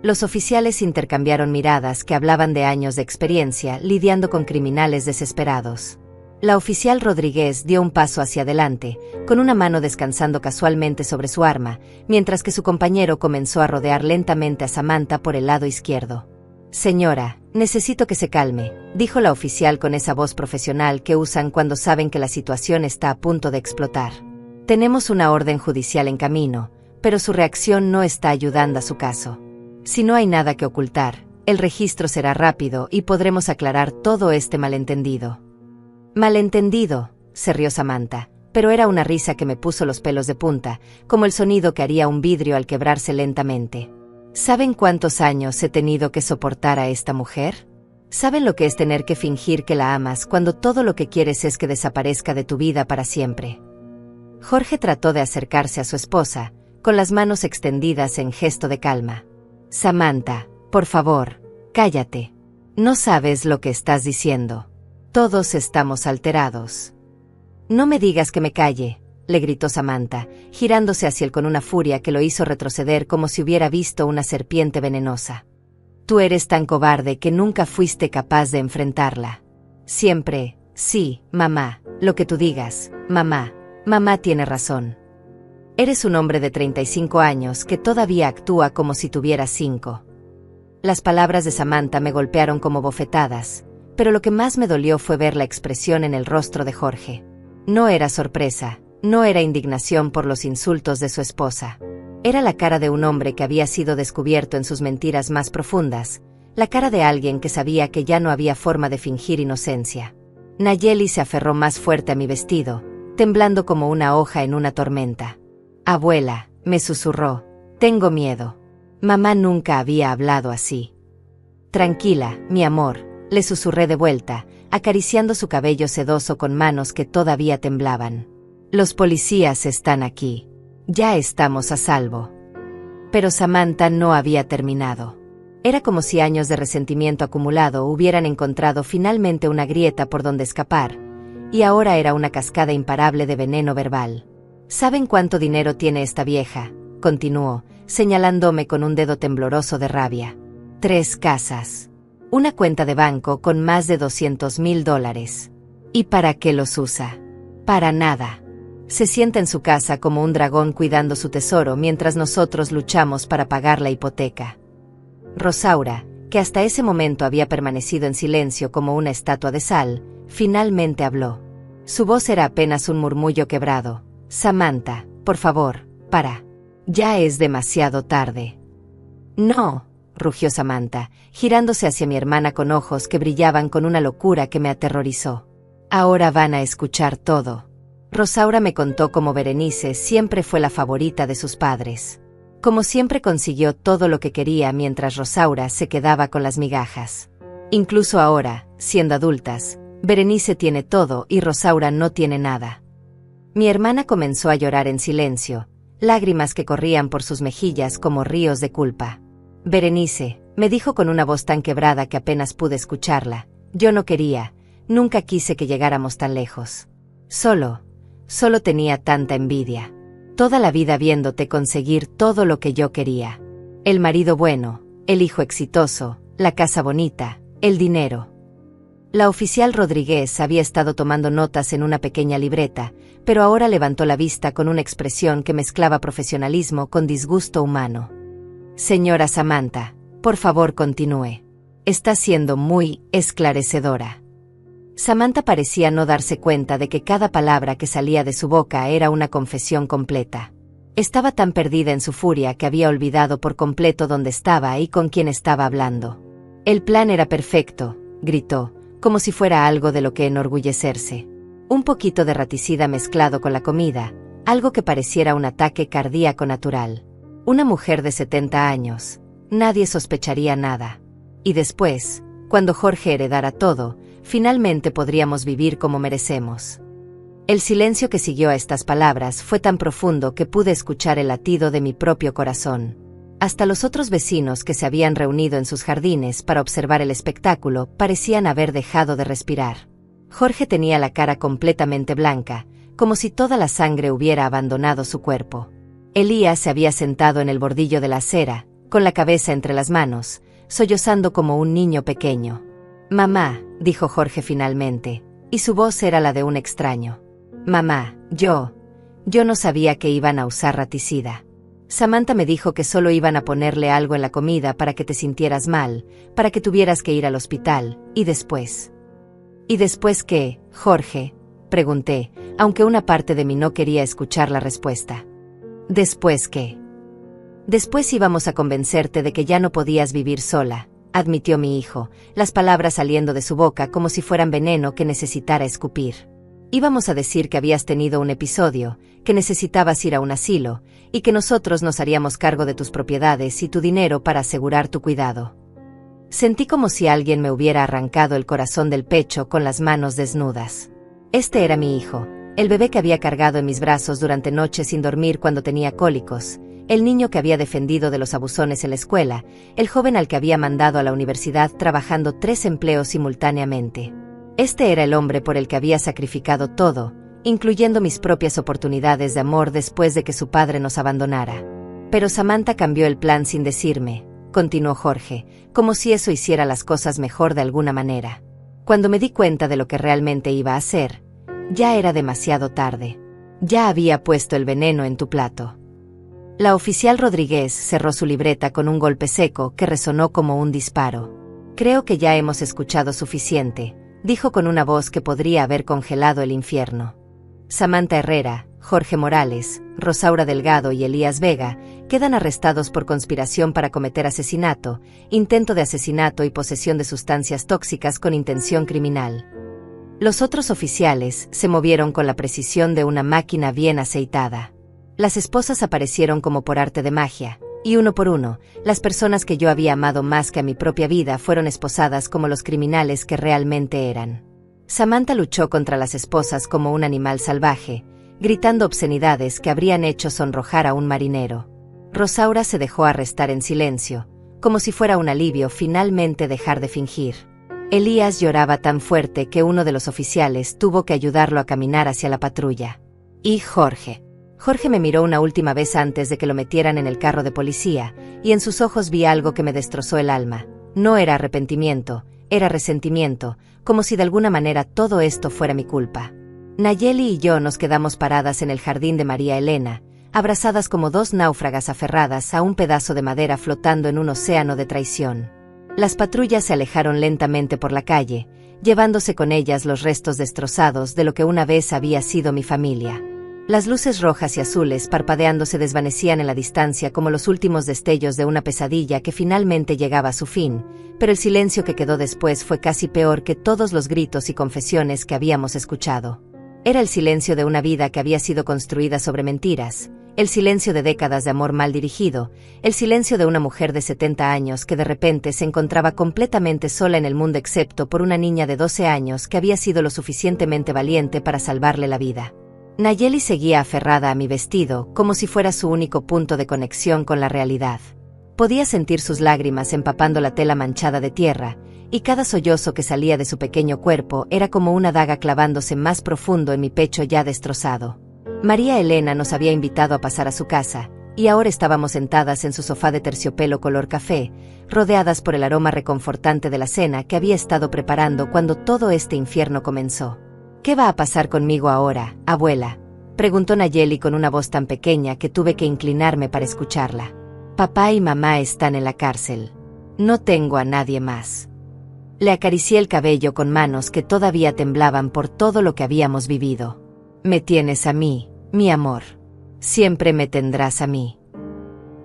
Los oficiales intercambiaron miradas que hablaban de años de experiencia lidiando con criminales desesperados. La oficial Rodríguez dio un paso hacia adelante, con una mano descansando casualmente sobre su arma, mientras que su compañero comenzó a rodear lentamente a Samantha por el lado izquierdo. «Señora, necesito que se calme», dijo la oficial con esa voz profesional que usan cuando saben que la situación está a punto de explotar. «Tenemos una orden judicial en camino, pero su reacción no está ayudando a su caso. Si no hay nada que ocultar, el registro será rápido y podremos aclarar todo este malentendido». «Malentendido», se rió Samantha, pero era una risa que me puso los pelos de punta, como el sonido que haría un vidrio al quebrarse lentamente. ¿Saben cuántos años he tenido que soportar a esta mujer? ¿Saben lo que es tener que fingir que la amas cuando todo lo que quieres es que desaparezca de tu vida para siempre? Jorge trató de acercarse a su esposa, con las manos extendidas en gesto de calma. «Samantha, por favor, cállate. No sabes lo que estás diciendo. Todos estamos alterados». «No me digas que me calle», le gritó Samantha, girándose hacia él con una furia que lo hizo retroceder como si hubiera visto una serpiente venenosa. «Tú eres tan cobarde que nunca fuiste capaz de enfrentarla. Siempre, sí, mamá, lo que tú digas, mamá, mamá tiene razón. Eres un hombre de 35 años que todavía actúa como si tuviera 5. Las palabras de Samantha me golpearon como bofetadas, pero lo que más me dolió fue ver la expresión en el rostro de Jorge. No era sorpresa, no era indignación por los insultos de su esposa. Era la cara de un hombre que había sido descubierto en sus mentiras más profundas, la cara de alguien que sabía que ya no había forma de fingir inocencia. Nayeli se aferró más fuerte a mi vestido, temblando como una hoja en una tormenta. «Abuela», me susurró, «tengo miedo. Mamá nunca había hablado así». «Tranquila, mi amor», le susurré de vuelta, acariciando su cabello sedoso con manos que todavía temblaban. «Los policías están aquí. Ya estamos a salvo». Pero Samantha no había terminado. Era como si años de resentimiento acumulado hubieran encontrado finalmente una grieta por donde escapar, y ahora era una cascada imparable de veneno verbal. «¿Saben cuánto dinero tiene esta vieja?», continuó, señalándome con un dedo tembloroso de rabia. 3 casas. Una cuenta de banco con más de $200,000. ¿Y para qué los usa? Para nada. Se sienta en su casa como un dragón cuidando su tesoro mientras nosotros luchamos para pagar la hipoteca». Rosaura, que hasta ese momento había permanecido en silencio como una estatua de sal, finalmente habló. Su voz era apenas un murmullo quebrado. «Samantha, por favor, para. Ya es demasiado tarde». «No», rugió Samantha, girándose hacia mi hermana con ojos que brillaban con una locura que me aterrorizó. «Ahora van a escuchar todo». Rosaura me contó cómo Berenice siempre fue la favorita de sus padres. Como siempre consiguió todo lo que quería mientras Rosaura se quedaba con las migajas. Incluso ahora, siendo adultas, Berenice tiene todo y Rosaura no tiene nada. Mi hermana comenzó a llorar en silencio, lágrimas que corrían por sus mejillas como ríos de culpa. Berenice, me dijo con una voz tan quebrada que apenas pude escucharla, yo no quería, nunca quise que llegáramos tan lejos. Solo tenía tanta envidia. Toda la vida viéndote conseguir todo lo que yo quería. El marido bueno, el hijo exitoso, la casa bonita, el dinero. La oficial Rodríguez había estado tomando notas en una pequeña libreta, pero ahora levantó la vista con una expresión que mezclaba profesionalismo con disgusto humano. Señora Samantha, por favor continúe. Está siendo muy esclarecedora. Samantha parecía no darse cuenta de que cada palabra que salía de su boca era una confesión completa. Estaba tan perdida en su furia que había olvidado por completo dónde estaba y con quién estaba hablando. El plan era perfecto, gritó, como si fuera algo de lo que enorgullecerse. Un poquito de raticida mezclado con la comida, algo que pareciera un ataque cardíaco natural. Una mujer de 70 años. Nadie sospecharía nada. Y después, cuando Jorge heredara todo, finalmente podríamos vivir como merecemos. El silencio que siguió a estas palabras fue tan profundo que pude escuchar el latido de mi propio corazón. Hasta los otros vecinos que se habían reunido en sus jardines para observar el espectáculo parecían haber dejado de respirar. Jorge tenía la cara completamente blanca, como si toda la sangre hubiera abandonado su cuerpo. Elías se había sentado en el bordillo de la acera, con la cabeza entre las manos, sollozando como un niño pequeño. «Mamá», dijo Jorge finalmente, y su voz era la de un extraño. «Mamá, yo no sabía que iban a usar raticida. Samantha me dijo que solo iban a ponerle algo en la comida para que te sintieras mal, para que tuvieras que ir al hospital, y después». «¿Y después qué, Jorge?», pregunté, aunque una parte de mí no quería escuchar la respuesta. «¿Después qué?». «Después íbamos a convencerte de que ya no podías vivir sola», admitió mi hijo, las palabras saliendo de su boca como si fueran veneno que necesitara escupir. «Íbamos a decir que habías tenido un episodio, que necesitabas ir a un asilo, y que nosotros nos haríamos cargo de tus propiedades y tu dinero para asegurar tu cuidado». Sentí como si alguien me hubiera arrancado el corazón del pecho con las manos desnudas. Este era mi hijo, el bebé que había cargado en mis brazos durante noches sin dormir cuando tenía cólicos, el niño que había defendido de los abusones en la escuela, el joven al que había mandado a la universidad trabajando 3 empleos simultáneamente. Este era el hombre por el que había sacrificado todo, incluyendo mis propias oportunidades de amor después de que su padre nos abandonara. Pero Samantha cambió el plan sin decirme, continuó Jorge, como si eso hiciera las cosas mejor de alguna manera. Cuando me di cuenta de lo que realmente iba a hacer, ya era demasiado tarde. Ya había puesto el veneno en tu plato. La oficial Rodríguez cerró su libreta con un golpe seco que resonó como un disparo. «Creo que ya hemos escuchado suficiente», dijo con una voz que podría haber congelado el infierno. Samantha Herrera, Jorge Morales, Rosaura Delgado y Elías Vega quedan arrestados por conspiración para cometer asesinato, intento de asesinato y posesión de sustancias tóxicas con intención criminal. Los otros oficiales se movieron con la precisión de una máquina bien aceitada. Las esposas aparecieron como por arte de magia, y uno por uno, las personas que yo había amado más que a mi propia vida fueron esposadas como los criminales que realmente eran. Samantha luchó contra las esposas como un animal salvaje, gritando obscenidades que habrían hecho sonrojar a un marinero. Rosaura se dejó arrestar en silencio, como si fuera un alivio finalmente dejar de fingir. Elías lloraba tan fuerte que uno de los oficiales tuvo que ayudarlo a caminar hacia la patrulla. Y Jorge me miró una última vez antes de que lo metieran en el carro de policía, y en sus ojos vi algo que me destrozó el alma. No era arrepentimiento, era resentimiento, como si de alguna manera todo esto fuera mi culpa. Nayeli y yo nos quedamos paradas en el jardín de María Elena, abrazadas como 2 náufragas aferradas a un pedazo de madera flotando en un océano de traición. Las patrullas se alejaron lentamente por la calle, llevándose con ellas los restos destrozados de lo que una vez había sido mi familia. Las luces rojas y azules parpadeando se desvanecían en la distancia como los últimos destellos de una pesadilla que finalmente llegaba a su fin, pero el silencio que quedó después fue casi peor que todos los gritos y confesiones que habíamos escuchado. Era el silencio de una vida que había sido construida sobre mentiras, el silencio de décadas de amor mal dirigido, el silencio de una mujer de 70 años que de repente se encontraba completamente sola en el mundo excepto por una niña de 12 años que había sido lo suficientemente valiente para salvarle la vida. Nayeli seguía aferrada a mi vestido como si fuera su único punto de conexión con la realidad. Podía sentir sus lágrimas empapando la tela manchada de tierra, y cada sollozo que salía de su pequeño cuerpo era como una daga clavándose más profundo en mi pecho ya destrozado. María Elena nos había invitado a pasar a su casa, y ahora estábamos sentadas en su sofá de terciopelo color café, rodeadas por el aroma reconfortante de la cena que había estado preparando cuando todo este infierno comenzó. «¿Qué va a pasar conmigo ahora, abuela?», preguntó Nayeli con una voz tan pequeña que tuve que inclinarme para escucharla. «Papá y mamá están en la cárcel. No tengo a nadie más». Le acaricié el cabello con manos que todavía temblaban por todo lo que habíamos vivido. «Me tienes a mí, mi amor. Siempre me tendrás a mí».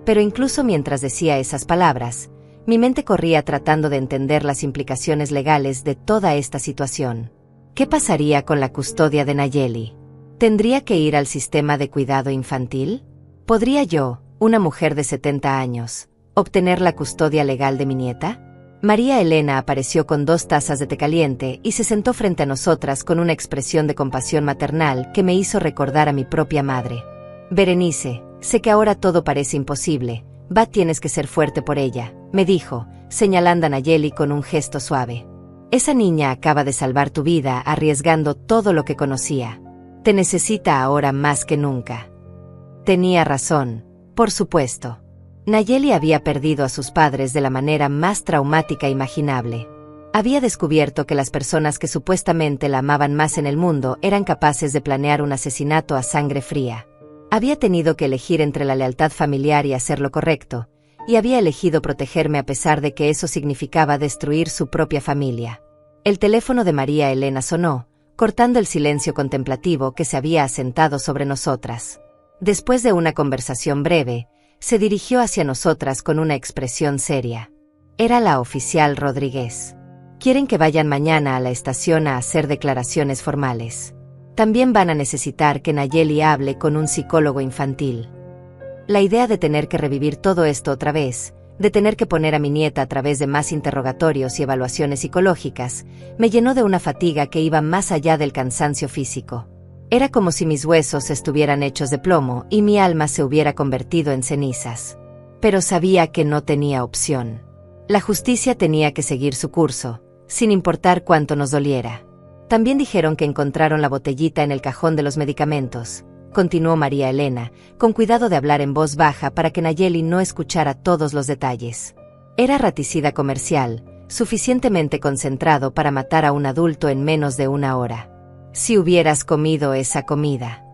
Pero incluso mientras decía esas palabras, mi mente corría tratando de entender las implicaciones legales de toda esta situación. ¿Qué pasaría con la custodia de Nayeli? ¿Tendría que ir al sistema de cuidado infantil? ¿Podría yo, una mujer de 70 años, obtener la custodia legal de mi nieta? María Elena apareció con 2 tazas de té caliente y se sentó frente a nosotras con una expresión de compasión maternal que me hizo recordar a mi propia madre. «Berenice, sé que ahora todo parece imposible, tienes que ser fuerte por ella», me dijo, señalando a Nayeli con un gesto suave. «Esa niña acaba de salvar tu vida arriesgando todo lo que conocía. Te necesita ahora más que nunca». Tenía razón, por supuesto. Nayeli había perdido a sus padres de la manera más traumática imaginable. Había descubierto que las personas que supuestamente la amaban más en el mundo eran capaces de planear un asesinato a sangre fría. Había tenido que elegir entre la lealtad familiar y hacer lo correcto, y había elegido protegerme a pesar de que eso significaba destruir su propia familia. El teléfono de María Elena sonó, cortando el silencio contemplativo que se había asentado sobre nosotras. Después de una conversación breve, se dirigió hacia nosotras con una expresión seria. Era la oficial Rodríguez. «Quieren que vayan mañana a la estación a hacer declaraciones formales. También van a necesitar que Nayeli hable con un psicólogo infantil». La idea de tener que revivir todo esto otra vez, de tener que poner a mi nieta a través de más interrogatorios y evaluaciones psicológicas, me llenó de una fatiga que iba más allá del cansancio físico. Era como si mis huesos estuvieran hechos de plomo y mi alma se hubiera convertido en cenizas. Pero sabía que no tenía opción. La justicia tenía que seguir su curso, sin importar cuánto nos doliera. También dijeron que encontraron la botellita en el cajón de los medicamentos, continuó María Elena, con cuidado de hablar en voz baja para que Nayeli no escuchara todos los detalles. Era raticida comercial, suficientemente concentrado para matar a un adulto en menos de 1 hora. «Si hubieras comido esa comida».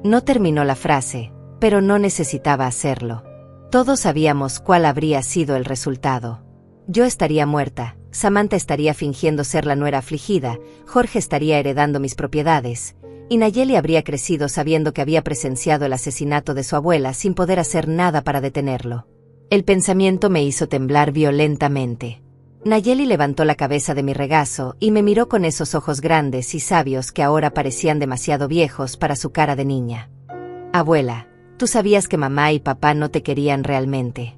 No terminó la frase, pero no necesitaba hacerlo. Todos sabíamos cuál habría sido el resultado. Yo estaría muerta, Samantha estaría fingiendo ser la nuera afligida, Jorge estaría heredando mis propiedades, y Nayeli habría crecido sabiendo que había presenciado el asesinato de su abuela sin poder hacer nada para detenerlo. El pensamiento me hizo temblar violentamente. Nayeli levantó la cabeza de mi regazo y me miró con esos ojos grandes y sabios que ahora parecían demasiado viejos para su cara de niña. «Abuela, ¿tú sabías que mamá y papá no te querían realmente?».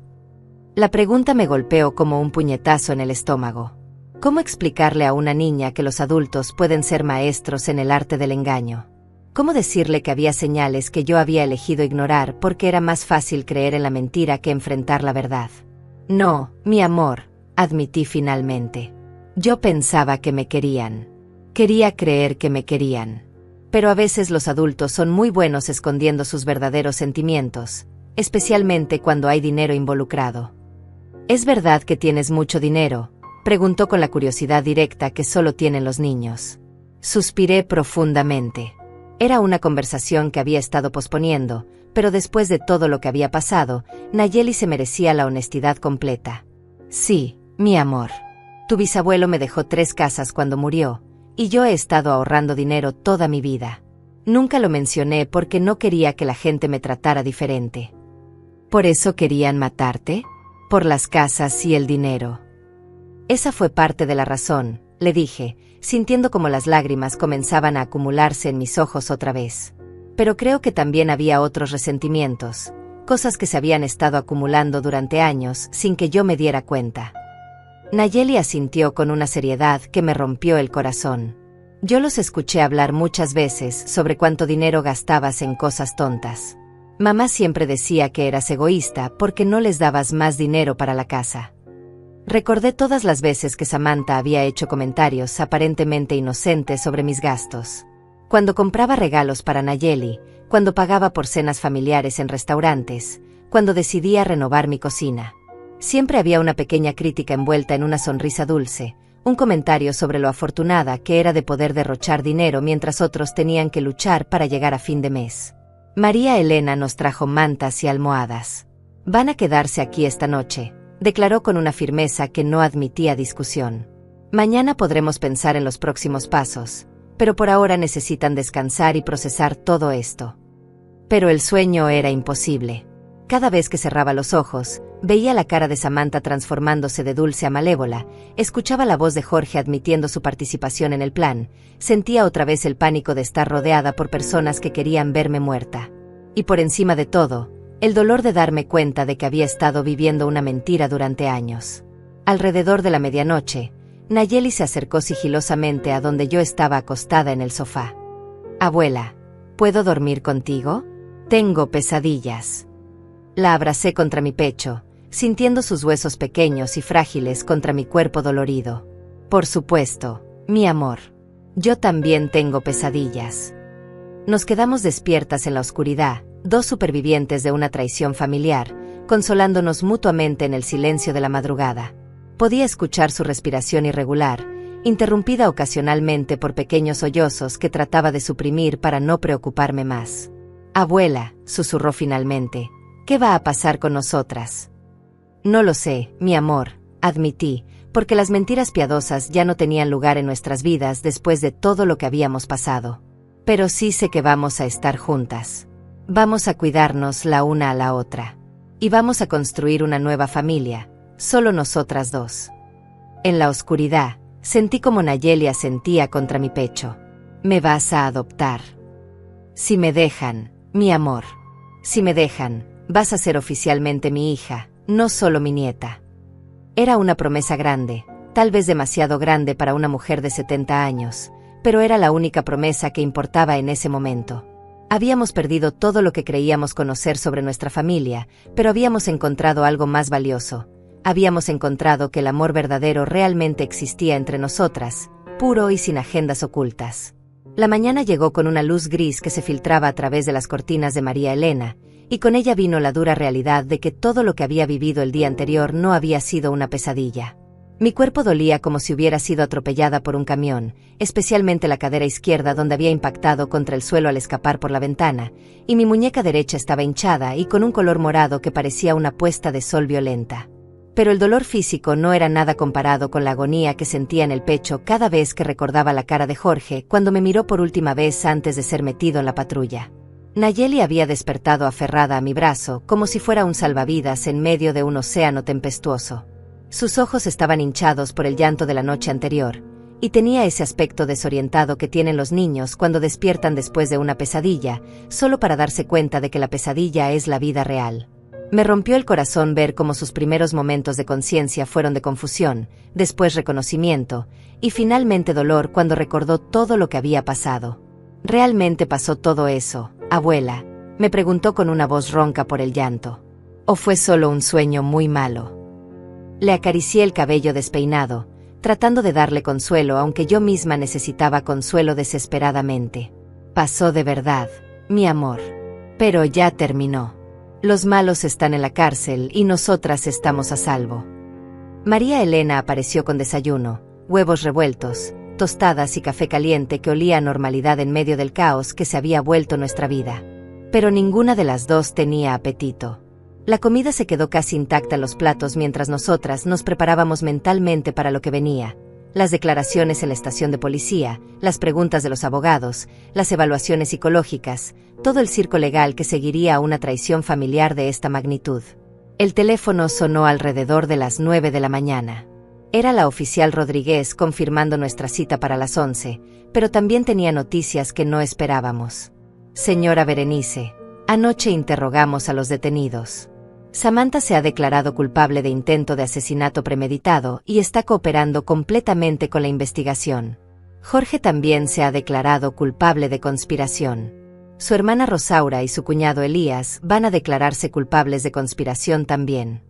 La pregunta me golpeó como un puñetazo en el estómago. ¿Cómo explicarle a una niña que los adultos pueden ser maestros en el arte del engaño? ¿Cómo decirle que había señales que yo había elegido ignorar porque era más fácil creer en la mentira que enfrentar la verdad? «No, mi amor», admití finalmente. «Yo pensaba que me querían. Quería creer que me querían. Pero a veces los adultos son muy buenos escondiendo sus verdaderos sentimientos, especialmente cuando hay dinero involucrado». «¿Es verdad que tienes mucho dinero?», preguntó con la curiosidad directa que solo tienen los niños. Suspiré profundamente. Era una conversación que había estado posponiendo, pero después de todo lo que había pasado, Nayeli se merecía la honestidad completa. «Sí, mi amor. Tu bisabuelo me dejó 3 casas cuando murió, y yo he estado ahorrando dinero toda mi vida. Nunca lo mencioné porque no quería que la gente me tratara diferente». «¿Por eso querían matarte? ¿Por las casas y el dinero?». «Esa fue parte de la razón», le dije, sintiendo como las lágrimas comenzaban a acumularse en mis ojos otra vez. Pero creo que también había otros resentimientos, cosas que se habían estado acumulando durante años sin que yo me diera cuenta. Nayeli asintió con una seriedad que me rompió el corazón. Yo los escuché hablar muchas veces sobre cuánto dinero gastabas en cosas tontas. Mamá siempre decía que eras egoísta porque no les dabas más dinero para la casa. Recordé todas las veces que Samantha había hecho comentarios aparentemente inocentes sobre mis gastos. Cuando compraba regalos para Nayeli, cuando pagaba por cenas familiares en restaurantes, cuando decidía renovar mi cocina. Siempre había una pequeña crítica envuelta en una sonrisa dulce, un comentario sobre lo afortunada que era de poder derrochar dinero mientras otros tenían que luchar para llegar a fin de mes. María Elena nos trajo mantas y almohadas. «Van a quedarse aquí esta noche», declaró con una firmeza que no admitía discusión. «Mañana podremos pensar en los próximos pasos, pero por ahora necesitan descansar y procesar todo esto». Pero el sueño era imposible. Cada vez que cerraba los ojos, veía la cara de Samantha transformándose de dulce a malévola, escuchaba la voz de Jorge admitiendo su participación en el plan, sentía otra vez el pánico de estar rodeada por personas que querían verme muerta. Y por encima de todo, el dolor de darme cuenta de que había estado viviendo una mentira durante años. Alrededor de la medianoche, Nayeli se acercó sigilosamente a donde yo estaba acostada en el sofá. «Abuela, ¿puedo dormir contigo? Tengo pesadillas». La abracé contra mi pecho, sintiendo sus huesos pequeños y frágiles contra mi cuerpo dolorido. «Por supuesto, mi amor. Yo también tengo pesadillas». Nos quedamos despiertas en la oscuridad, dos supervivientes de una traición familiar, consolándonos mutuamente en el silencio de la madrugada. Podía escuchar su respiración irregular, interrumpida ocasionalmente por pequeños sollozos que trataba de suprimir para no preocuparme más. «Abuela», susurró finalmente, «¿qué va a pasar con nosotras?» «No lo sé, mi amor», admití, porque las mentiras piadosas ya no tenían lugar en nuestras vidas después de todo lo que habíamos pasado. «Pero sí sé que vamos a estar juntas. Vamos a cuidarnos la una a la otra. Y vamos a construir una nueva familia, solo nosotras dos». En la oscuridad, sentí como Nayeli asentía contra mi pecho. «Me vas a adoptar. Si me dejan, mi amor. Si me dejan, vas a ser oficialmente mi hija, no solo mi nieta». Era una promesa grande, tal vez demasiado grande para una mujer de 70 años, pero era la única promesa que importaba en ese momento. Habíamos perdido todo lo que creíamos conocer sobre nuestra familia, pero habíamos encontrado algo más valioso. Habíamos encontrado que el amor verdadero realmente existía entre nosotras, puro y sin agendas ocultas. La mañana llegó con una luz gris que se filtraba a través de las cortinas de María Elena, y con ella vino la dura realidad de que todo lo que había vivido el día anterior no había sido una pesadilla. Mi cuerpo dolía como si hubiera sido atropellada por un camión, especialmente la cadera izquierda donde había impactado contra el suelo al escapar por la ventana, y mi muñeca derecha estaba hinchada y con un color morado que parecía una puesta de sol violenta. Pero el dolor físico no era nada comparado con la agonía que sentía en el pecho cada vez que recordaba la cara de Jorge cuando me miró por última vez antes de ser metido en la patrulla. Nayeli había despertado aferrada a mi brazo como si fuera un salvavidas en medio de un océano tempestuoso. Sus ojos estaban hinchados por el llanto de la noche anterior, y tenía ese aspecto desorientado que tienen los niños cuando despiertan después de una pesadilla, solo para darse cuenta de que la pesadilla es la vida real. Me rompió el corazón ver cómo sus primeros momentos de conciencia fueron de confusión, después reconocimiento, y finalmente dolor cuando recordó todo lo que había pasado. «¿Realmente pasó todo eso, abuela?», me preguntó con una voz ronca por el llanto. «¿O fue solo un sueño muy malo?». Le acaricié el cabello despeinado, tratando de darle consuelo aunque yo misma necesitaba consuelo desesperadamente. «Pasó de verdad, mi amor. Pero ya terminó. Los malos están en la cárcel y nosotras estamos a salvo». María Elena apareció con desayuno, huevos revueltos, tostadas y café caliente que olía a normalidad en medio del caos que se había vuelto nuestra vida. Pero ninguna de las dos tenía apetito. La comida se quedó casi intacta en los platos mientras nosotras nos preparábamos mentalmente para lo que venía. Las declaraciones en la estación de policía, las preguntas de los abogados, las evaluaciones psicológicas, todo el circo legal que seguiría a una traición familiar de esta magnitud. El teléfono sonó alrededor de las 9 de la mañana. Era la oficial Rodríguez confirmando nuestra cita para las 11, pero también tenía noticias que no esperábamos. Señora Berenice, anoche interrogamos a los detenidos. Samantha se ha declarado culpable de intento de asesinato premeditado y está cooperando completamente con la investigación. Jorge también se ha declarado culpable de conspiración. Su hermana Rosaura y su cuñado Elías van a declararse culpables de conspiración también.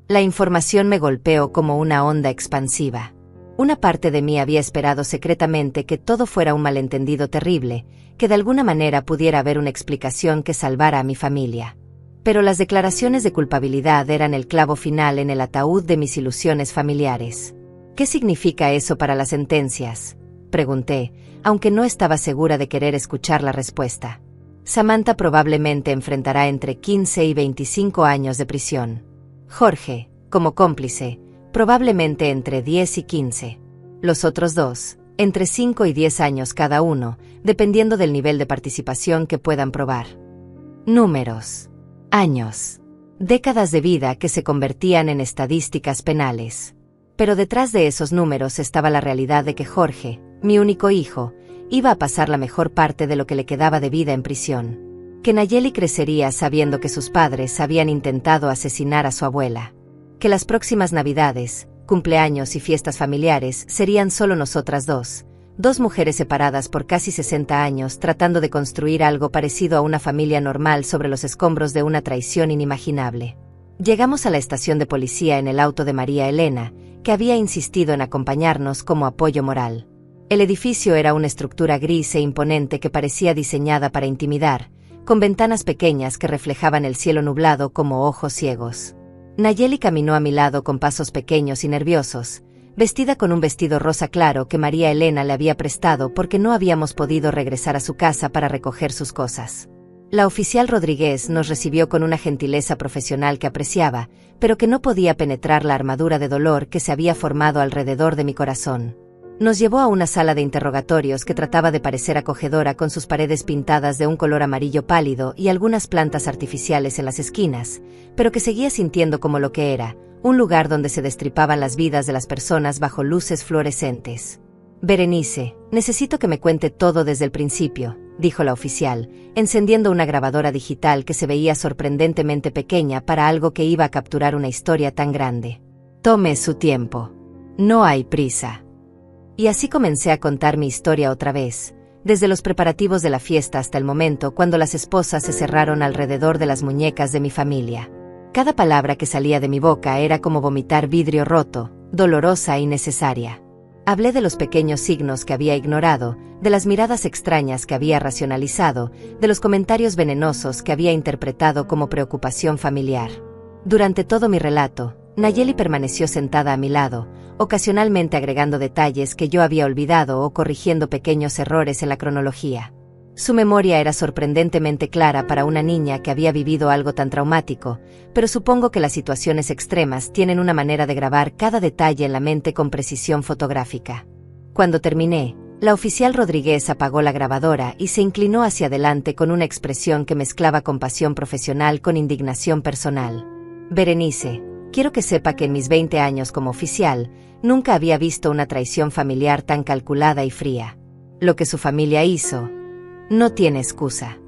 La información me golpeó como una onda expansiva. Una parte de mí había esperado secretamente que todo fuera un malentendido terrible, que de alguna manera pudiera haber una explicación que salvara a mi familia. Pero las declaraciones de culpabilidad eran el clavo final en el ataúd de mis ilusiones familiares. ¿Qué significa eso para las sentencias?, pregunté, aunque no estaba segura de querer escuchar la respuesta. Samantha probablemente enfrentará entre 15 y 25 años de prisión. Jorge, como cómplice, probablemente entre 10 y 15. Los otros dos, entre 5 y 10 años cada uno, dependiendo del nivel de participación que puedan probar. Números. Años. Décadas de vida que se convertían en estadísticas penales. Pero detrás de esos números estaba la realidad de que Jorge, mi único hijo, iba a pasar la mejor parte de lo que le quedaba de vida en prisión. Que Nayeli crecería sabiendo que sus padres habían intentado asesinar a su abuela. Que las próximas Navidades, cumpleaños y fiestas familiares serían solo nosotras dos mujeres separadas por casi 60 años tratando de construir algo parecido a una familia normal sobre los escombros de una traición inimaginable. Llegamos a la estación de policía en el auto de María Elena, que había insistido en acompañarnos como apoyo moral. El edificio era una estructura gris e imponente que parecía diseñada para intimidar, con ventanas pequeñas que reflejaban el cielo nublado como ojos ciegos. Nayeli caminó a mi lado con pasos pequeños y nerviosos, vestida con un vestido rosa claro que María Elena le había prestado porque no habíamos podido regresar a su casa para recoger sus cosas. La oficial Rodríguez nos recibió con una gentileza profesional que apreciaba, pero que no podía penetrar la armadura de dolor que se había formado alrededor de mi corazón. Nos llevó a una sala de interrogatorios que trataba de parecer acogedora con sus paredes pintadas de un color amarillo pálido y algunas plantas artificiales en las esquinas, pero que seguía sintiendo como lo que era, un lugar donde se destripaban las vidas de las personas bajo luces fluorescentes. Berenice, necesito que me cuente todo desde el principio, dijo la oficial, encendiendo una grabadora digital que se veía sorprendentemente pequeña para algo que iba a capturar una historia tan grande. Tome su tiempo. No hay prisa. Y así comencé a contar mi historia otra vez, desde los preparativos de la fiesta hasta el momento cuando las esposas se cerraron alrededor de las muñecas de mi familia. Cada palabra que salía de mi boca era como vomitar vidrio roto, dolorosa y necesaria. Hablé de los pequeños signos que había ignorado, de las miradas extrañas que había racionalizado, de los comentarios venenosos que había interpretado como preocupación familiar. Durante todo mi relato, Nayeli permaneció sentada a mi lado, ocasionalmente agregando detalles que yo había olvidado o corrigiendo pequeños errores en la cronología. Su memoria era sorprendentemente clara para una niña que había vivido algo tan traumático, pero supongo que las situaciones extremas tienen una manera de grabar cada detalle en la mente con precisión fotográfica. Cuando terminé, la oficial Rodríguez apagó la grabadora y se inclinó hacia adelante con una expresión que mezclaba compasión profesional con indignación personal. Berenice, quiero que sepa que en mis 20 años como oficial, nunca había visto una traición familiar tan calculada y fría. Lo que su familia hizo no tiene excusa.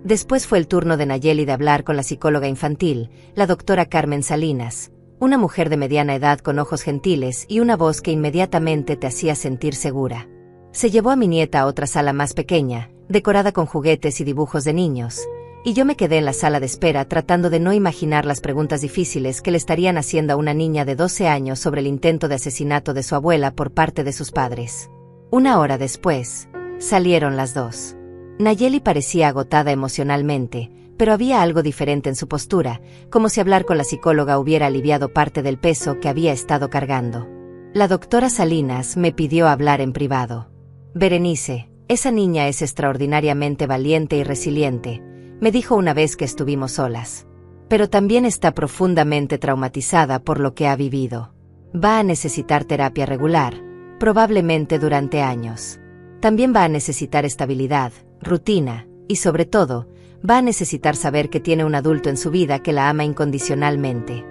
Después fue el turno de Nayeli de hablar con la psicóloga infantil, la doctora Carmen Salinas, una mujer de mediana edad con ojos gentiles y una voz que inmediatamente te hacía sentir segura. Se llevó a mi nieta a otra sala más pequeña, decorada con juguetes y dibujos de niños, y yo me quedé en la sala de espera tratando de no imaginar las preguntas difíciles que le estarían haciendo a una niña de 12 años sobre el intento de asesinato de su abuela por parte de sus padres. Una hora después, salieron las dos. Nayeli parecía agotada emocionalmente, pero había algo diferente en su postura, como si hablar con la psicóloga hubiera aliviado parte del peso que había estado cargando. La doctora Salinas me pidió hablar en privado. Berenice, esa niña es extraordinariamente valiente y resiliente, me dijo una vez que estuvimos solas. Pero también está profundamente traumatizada por lo que ha vivido. Va a necesitar terapia regular, probablemente durante años. También va a necesitar estabilidad, rutina, y sobre todo, va a necesitar saber que tiene un adulto en su vida que la ama incondicionalmente.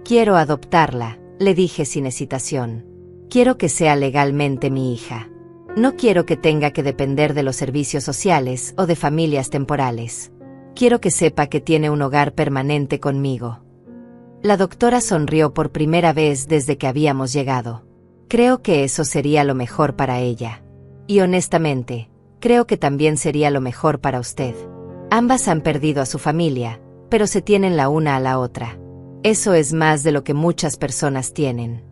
Quiero adoptarla, le dije sin hesitación. Quiero que sea legalmente mi hija. No quiero que tenga que depender de los servicios sociales o de familias temporales. Quiero que sepa que tiene un hogar permanente conmigo. La doctora sonrió por primera vez desde que habíamos llegado. Creo que eso sería lo mejor para ella. Y honestamente, creo que también sería lo mejor para usted. Ambas han perdido a su familia, pero se tienen la una a la otra. Eso es más de lo que muchas personas tienen.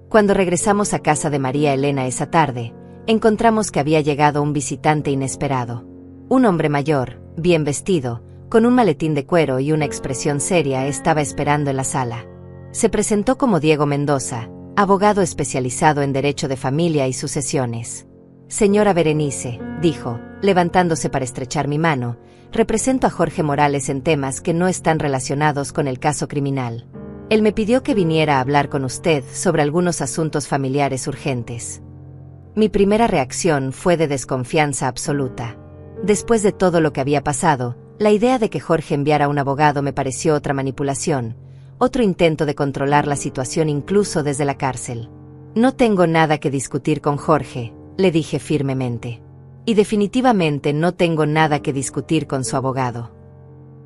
Cuando regresamos a casa de María Elena esa tarde, encontramos que había llegado un visitante inesperado. Un hombre mayor, bien vestido, con un maletín de cuero y una expresión seria, estaba esperando en la sala. Se presentó como Diego Mendoza, abogado especializado en derecho de familia y sucesiones. Señora Berenice, dijo, levantándose para estrechar mi mano, represento a Jorge Morales en temas que no están relacionados con el caso criminal. Él me pidió que viniera a hablar con usted sobre algunos asuntos familiares urgentes. Mi primera reacción fue de desconfianza absoluta. Después de todo lo que había pasado, la idea de que Jorge enviara un abogado me pareció otra manipulación, otro intento de controlar la situación incluso desde la cárcel. No tengo nada que discutir con Jorge, le dije firmemente. Y definitivamente no tengo nada que discutir con su abogado.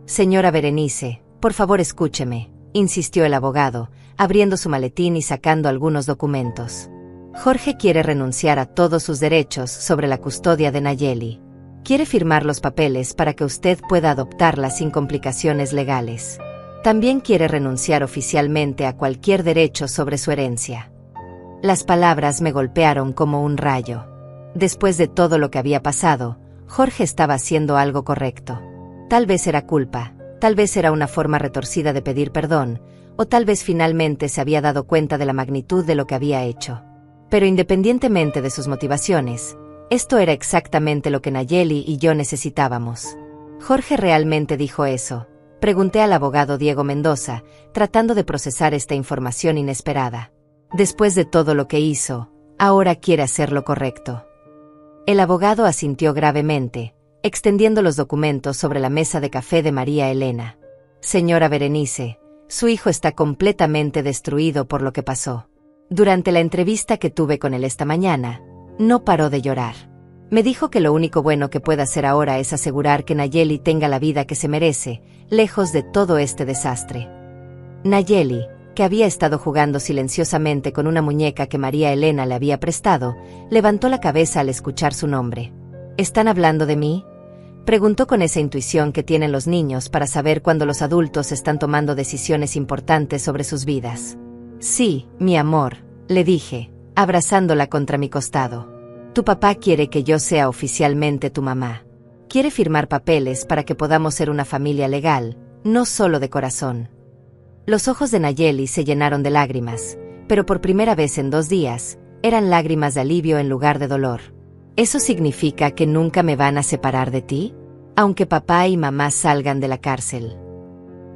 Señora Berenice, por favor escúcheme, insistió el abogado, abriendo su maletín y sacando algunos documentos. Jorge quiere renunciar a todos sus derechos sobre la custodia de Nayeli. Quiere firmar los papeles para que usted pueda adoptarla sin complicaciones legales. También quiere renunciar oficialmente a cualquier derecho sobre su herencia. Las palabras me golpearon como un rayo. Después de todo lo que había pasado, Jorge estaba haciendo algo correcto. Tal vez era culpa, tal vez era una forma retorcida de pedir perdón, o tal vez finalmente se había dado cuenta de la magnitud de lo que había hecho. Pero independientemente de sus motivaciones, esto era exactamente lo que Nayeli y yo necesitábamos. ¿Jorge realmente dijo eso?, pregunté al abogado Diego Mendoza, tratando de procesar esta información inesperada. Después de todo lo que hizo, ahora quiere hacer lo correcto. El abogado asintió gravemente, extendiendo los documentos sobre la mesa de café de María Elena. Señora Berenice, su hijo está completamente destruido por lo que pasó. Durante la entrevista que tuve con él esta mañana, no paró de llorar. Me dijo que lo único bueno que puede hacer ahora es asegurar que Nayeli tenga la vida que se merece, lejos de todo este desastre. Nayeli, que había estado jugando silenciosamente con una muñeca que María Elena le había prestado, levantó la cabeza al escuchar su nombre. ¿Están hablando de mí?, preguntó con esa intuición que tienen los niños para saber cuando los adultos están tomando decisiones importantes sobre sus vidas. Sí, mi amor, le dije, abrazándola contra mi costado. Tu papá quiere que yo sea oficialmente tu mamá. Quiere firmar papeles para que podamos ser una familia legal, no solo de corazón. Los ojos de Nayeli se llenaron de lágrimas, pero por primera vez en 2 días, eran lágrimas de alivio en lugar de dolor. ¿Eso significa que nunca me van a separar de ti? Aunque papá y mamá salgan de la cárcel.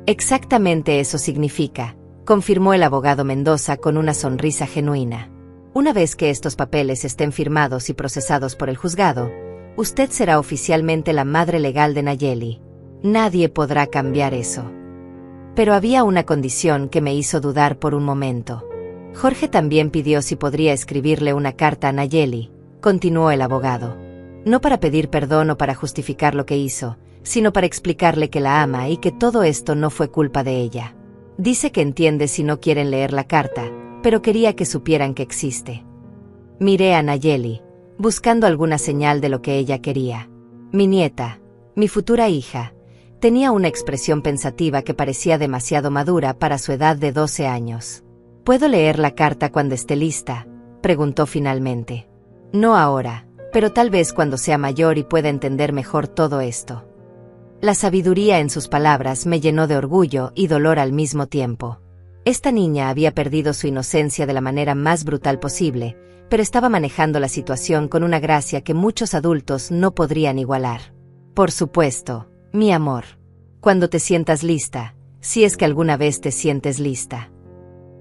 Exactamente eso significa, confirmó el abogado Mendoza con una sonrisa genuina. Una vez que estos papeles estén firmados y procesados por el juzgado, usted será oficialmente la madre legal de Nayeli. Nadie podrá cambiar eso. Pero había una condición que me hizo dudar por un momento. Jorge también pidió si podría escribirle una carta a Nayeli, continuó el abogado. No para pedir perdón o para justificar lo que hizo, sino para explicarle que la ama y que todo esto no fue culpa de ella. Dice que entiende si no quieren leer la carta, pero quería que supieran que existe. Miré a Nayeli, buscando alguna señal de lo que ella quería. Mi nieta, mi futura hija, tenía una expresión pensativa que parecía demasiado madura para su edad de 12 años. ¿Puedo leer la carta cuando esté lista?, preguntó finalmente. No ahora, pero tal vez cuando sea mayor y pueda entender mejor todo esto. La sabiduría en sus palabras me llenó de orgullo y dolor al mismo tiempo. Esta niña había perdido su inocencia de la manera más brutal posible, pero estaba manejando la situación con una gracia que muchos adultos no podrían igualar. Por supuesto, mi amor. Cuando te sientas lista, si es que alguna vez te sientes lista.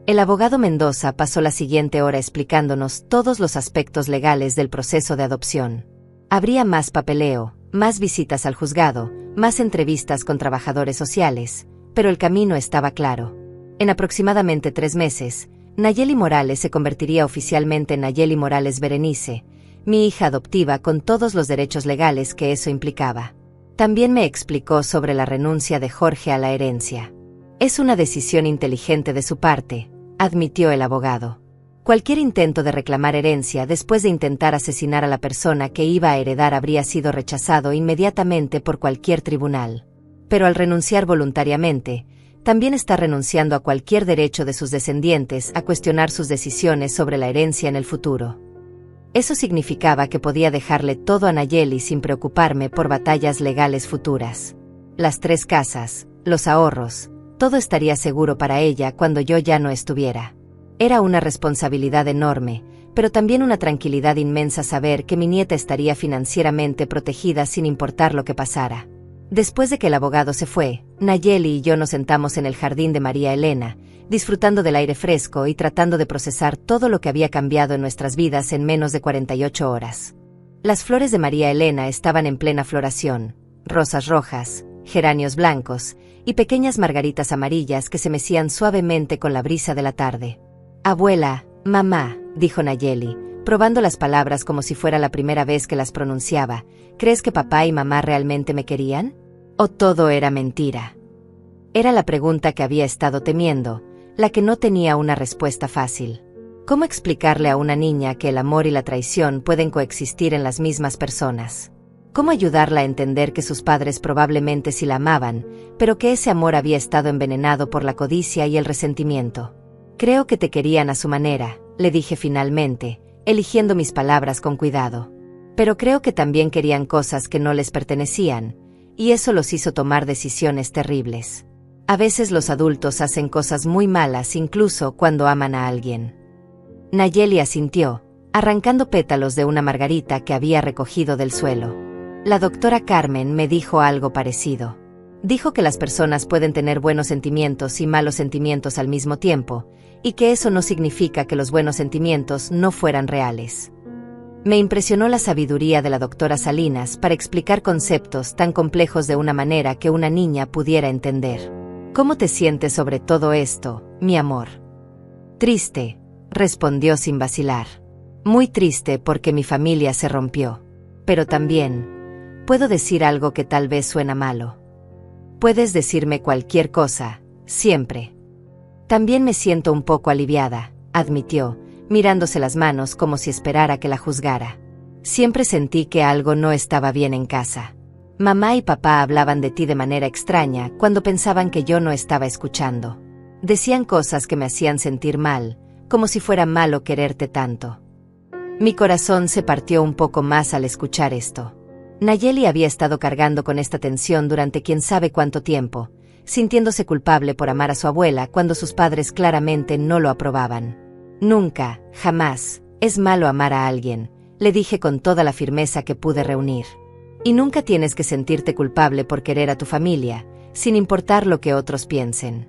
El abogado Mendoza pasó la siguiente hora explicándonos todos los aspectos legales del proceso de adopción. Habría más papeleo, más visitas al juzgado, más entrevistas con trabajadores sociales, pero el camino estaba claro. En aproximadamente 3 meses, Nayeli Morales se convertiría oficialmente en Nayeli Morales Berenice, mi hija adoptiva con todos los derechos legales que eso implicaba. También me explicó sobre la renuncia de Jorge a la herencia. Es una decisión inteligente de su parte, admitió el abogado. Cualquier intento de reclamar herencia después de intentar asesinar a la persona que iba a heredar habría sido rechazado inmediatamente por cualquier tribunal. Pero al renunciar voluntariamente, también está renunciando a cualquier derecho de sus descendientes a cuestionar sus decisiones sobre la herencia en el futuro. Eso significaba que podía dejarle todo a Nayeli sin preocuparme por batallas legales futuras. Las 3 casas, los ahorros, todo estaría seguro para ella cuando yo ya no estuviera. Era una responsabilidad enorme, pero también una tranquilidad inmensa saber que mi nieta estaría financieramente protegida sin importar lo que pasara. Después de que el abogado se fue, Nayeli y yo nos sentamos en el jardín de María Elena, disfrutando del aire fresco y tratando de procesar todo lo que había cambiado en nuestras vidas en menos de 48 horas. Las flores de María Elena estaban en plena floración, rosas rojas, geranios blancos y pequeñas margaritas amarillas que se mecían suavemente con la brisa de la tarde. «Abuela, mamá», dijo Nayeli, probando las palabras como si fuera la primera vez que las pronunciaba, ¿crees que papá y mamá realmente me querían? ¿O todo era mentira? Era la pregunta que había estado temiendo, la que no tenía una respuesta fácil. ¿Cómo explicarle a una niña que el amor y la traición pueden coexistir en las mismas personas? ¿Cómo ayudarla a entender que sus padres probablemente sí la amaban, pero que ese amor había estado envenenado por la codicia y el resentimiento? Creo que te querían a su manera, le dije finalmente, eligiendo mis palabras con cuidado. Pero creo que también querían cosas que no les pertenecían, y eso los hizo tomar decisiones terribles. A veces los adultos hacen cosas muy malas incluso cuando aman a alguien. Nayeli asintió, arrancando pétalos de una margarita que había recogido del suelo. La doctora Carmen me dijo algo parecido. Dijo que las personas pueden tener buenos sentimientos y malos sentimientos al mismo tiempo, y que eso no significa que los buenos sentimientos no fueran reales. Me impresionó la sabiduría de la doctora Salinas para explicar conceptos tan complejos de una manera que una niña pudiera entender. ¿Cómo te sientes sobre todo esto, mi amor? Triste, respondió sin vacilar. Muy triste porque mi familia se rompió. Pero también, puedo decir algo que tal vez suena malo. Puedes decirme cualquier cosa, siempre. También me siento un poco aliviada, admitió, mirándose las manos como si esperara que la juzgara. Siempre sentí que algo no estaba bien en casa. Mamá y papá hablaban de ti de manera extraña cuando pensaban que yo no estaba escuchando. Decían cosas que me hacían sentir mal, como si fuera malo quererte tanto. Mi corazón se partió un poco más al escuchar esto. Nayeli había estado cargando con esta tensión durante quién sabe cuánto tiempo, sintiéndose culpable por amar a su abuela cuando sus padres claramente no lo aprobaban. Nunca, jamás, es malo amar a alguien, le dije con toda la firmeza que pude reunir. Y nunca tienes que sentirte culpable por querer a tu familia, sin importar lo que otros piensen.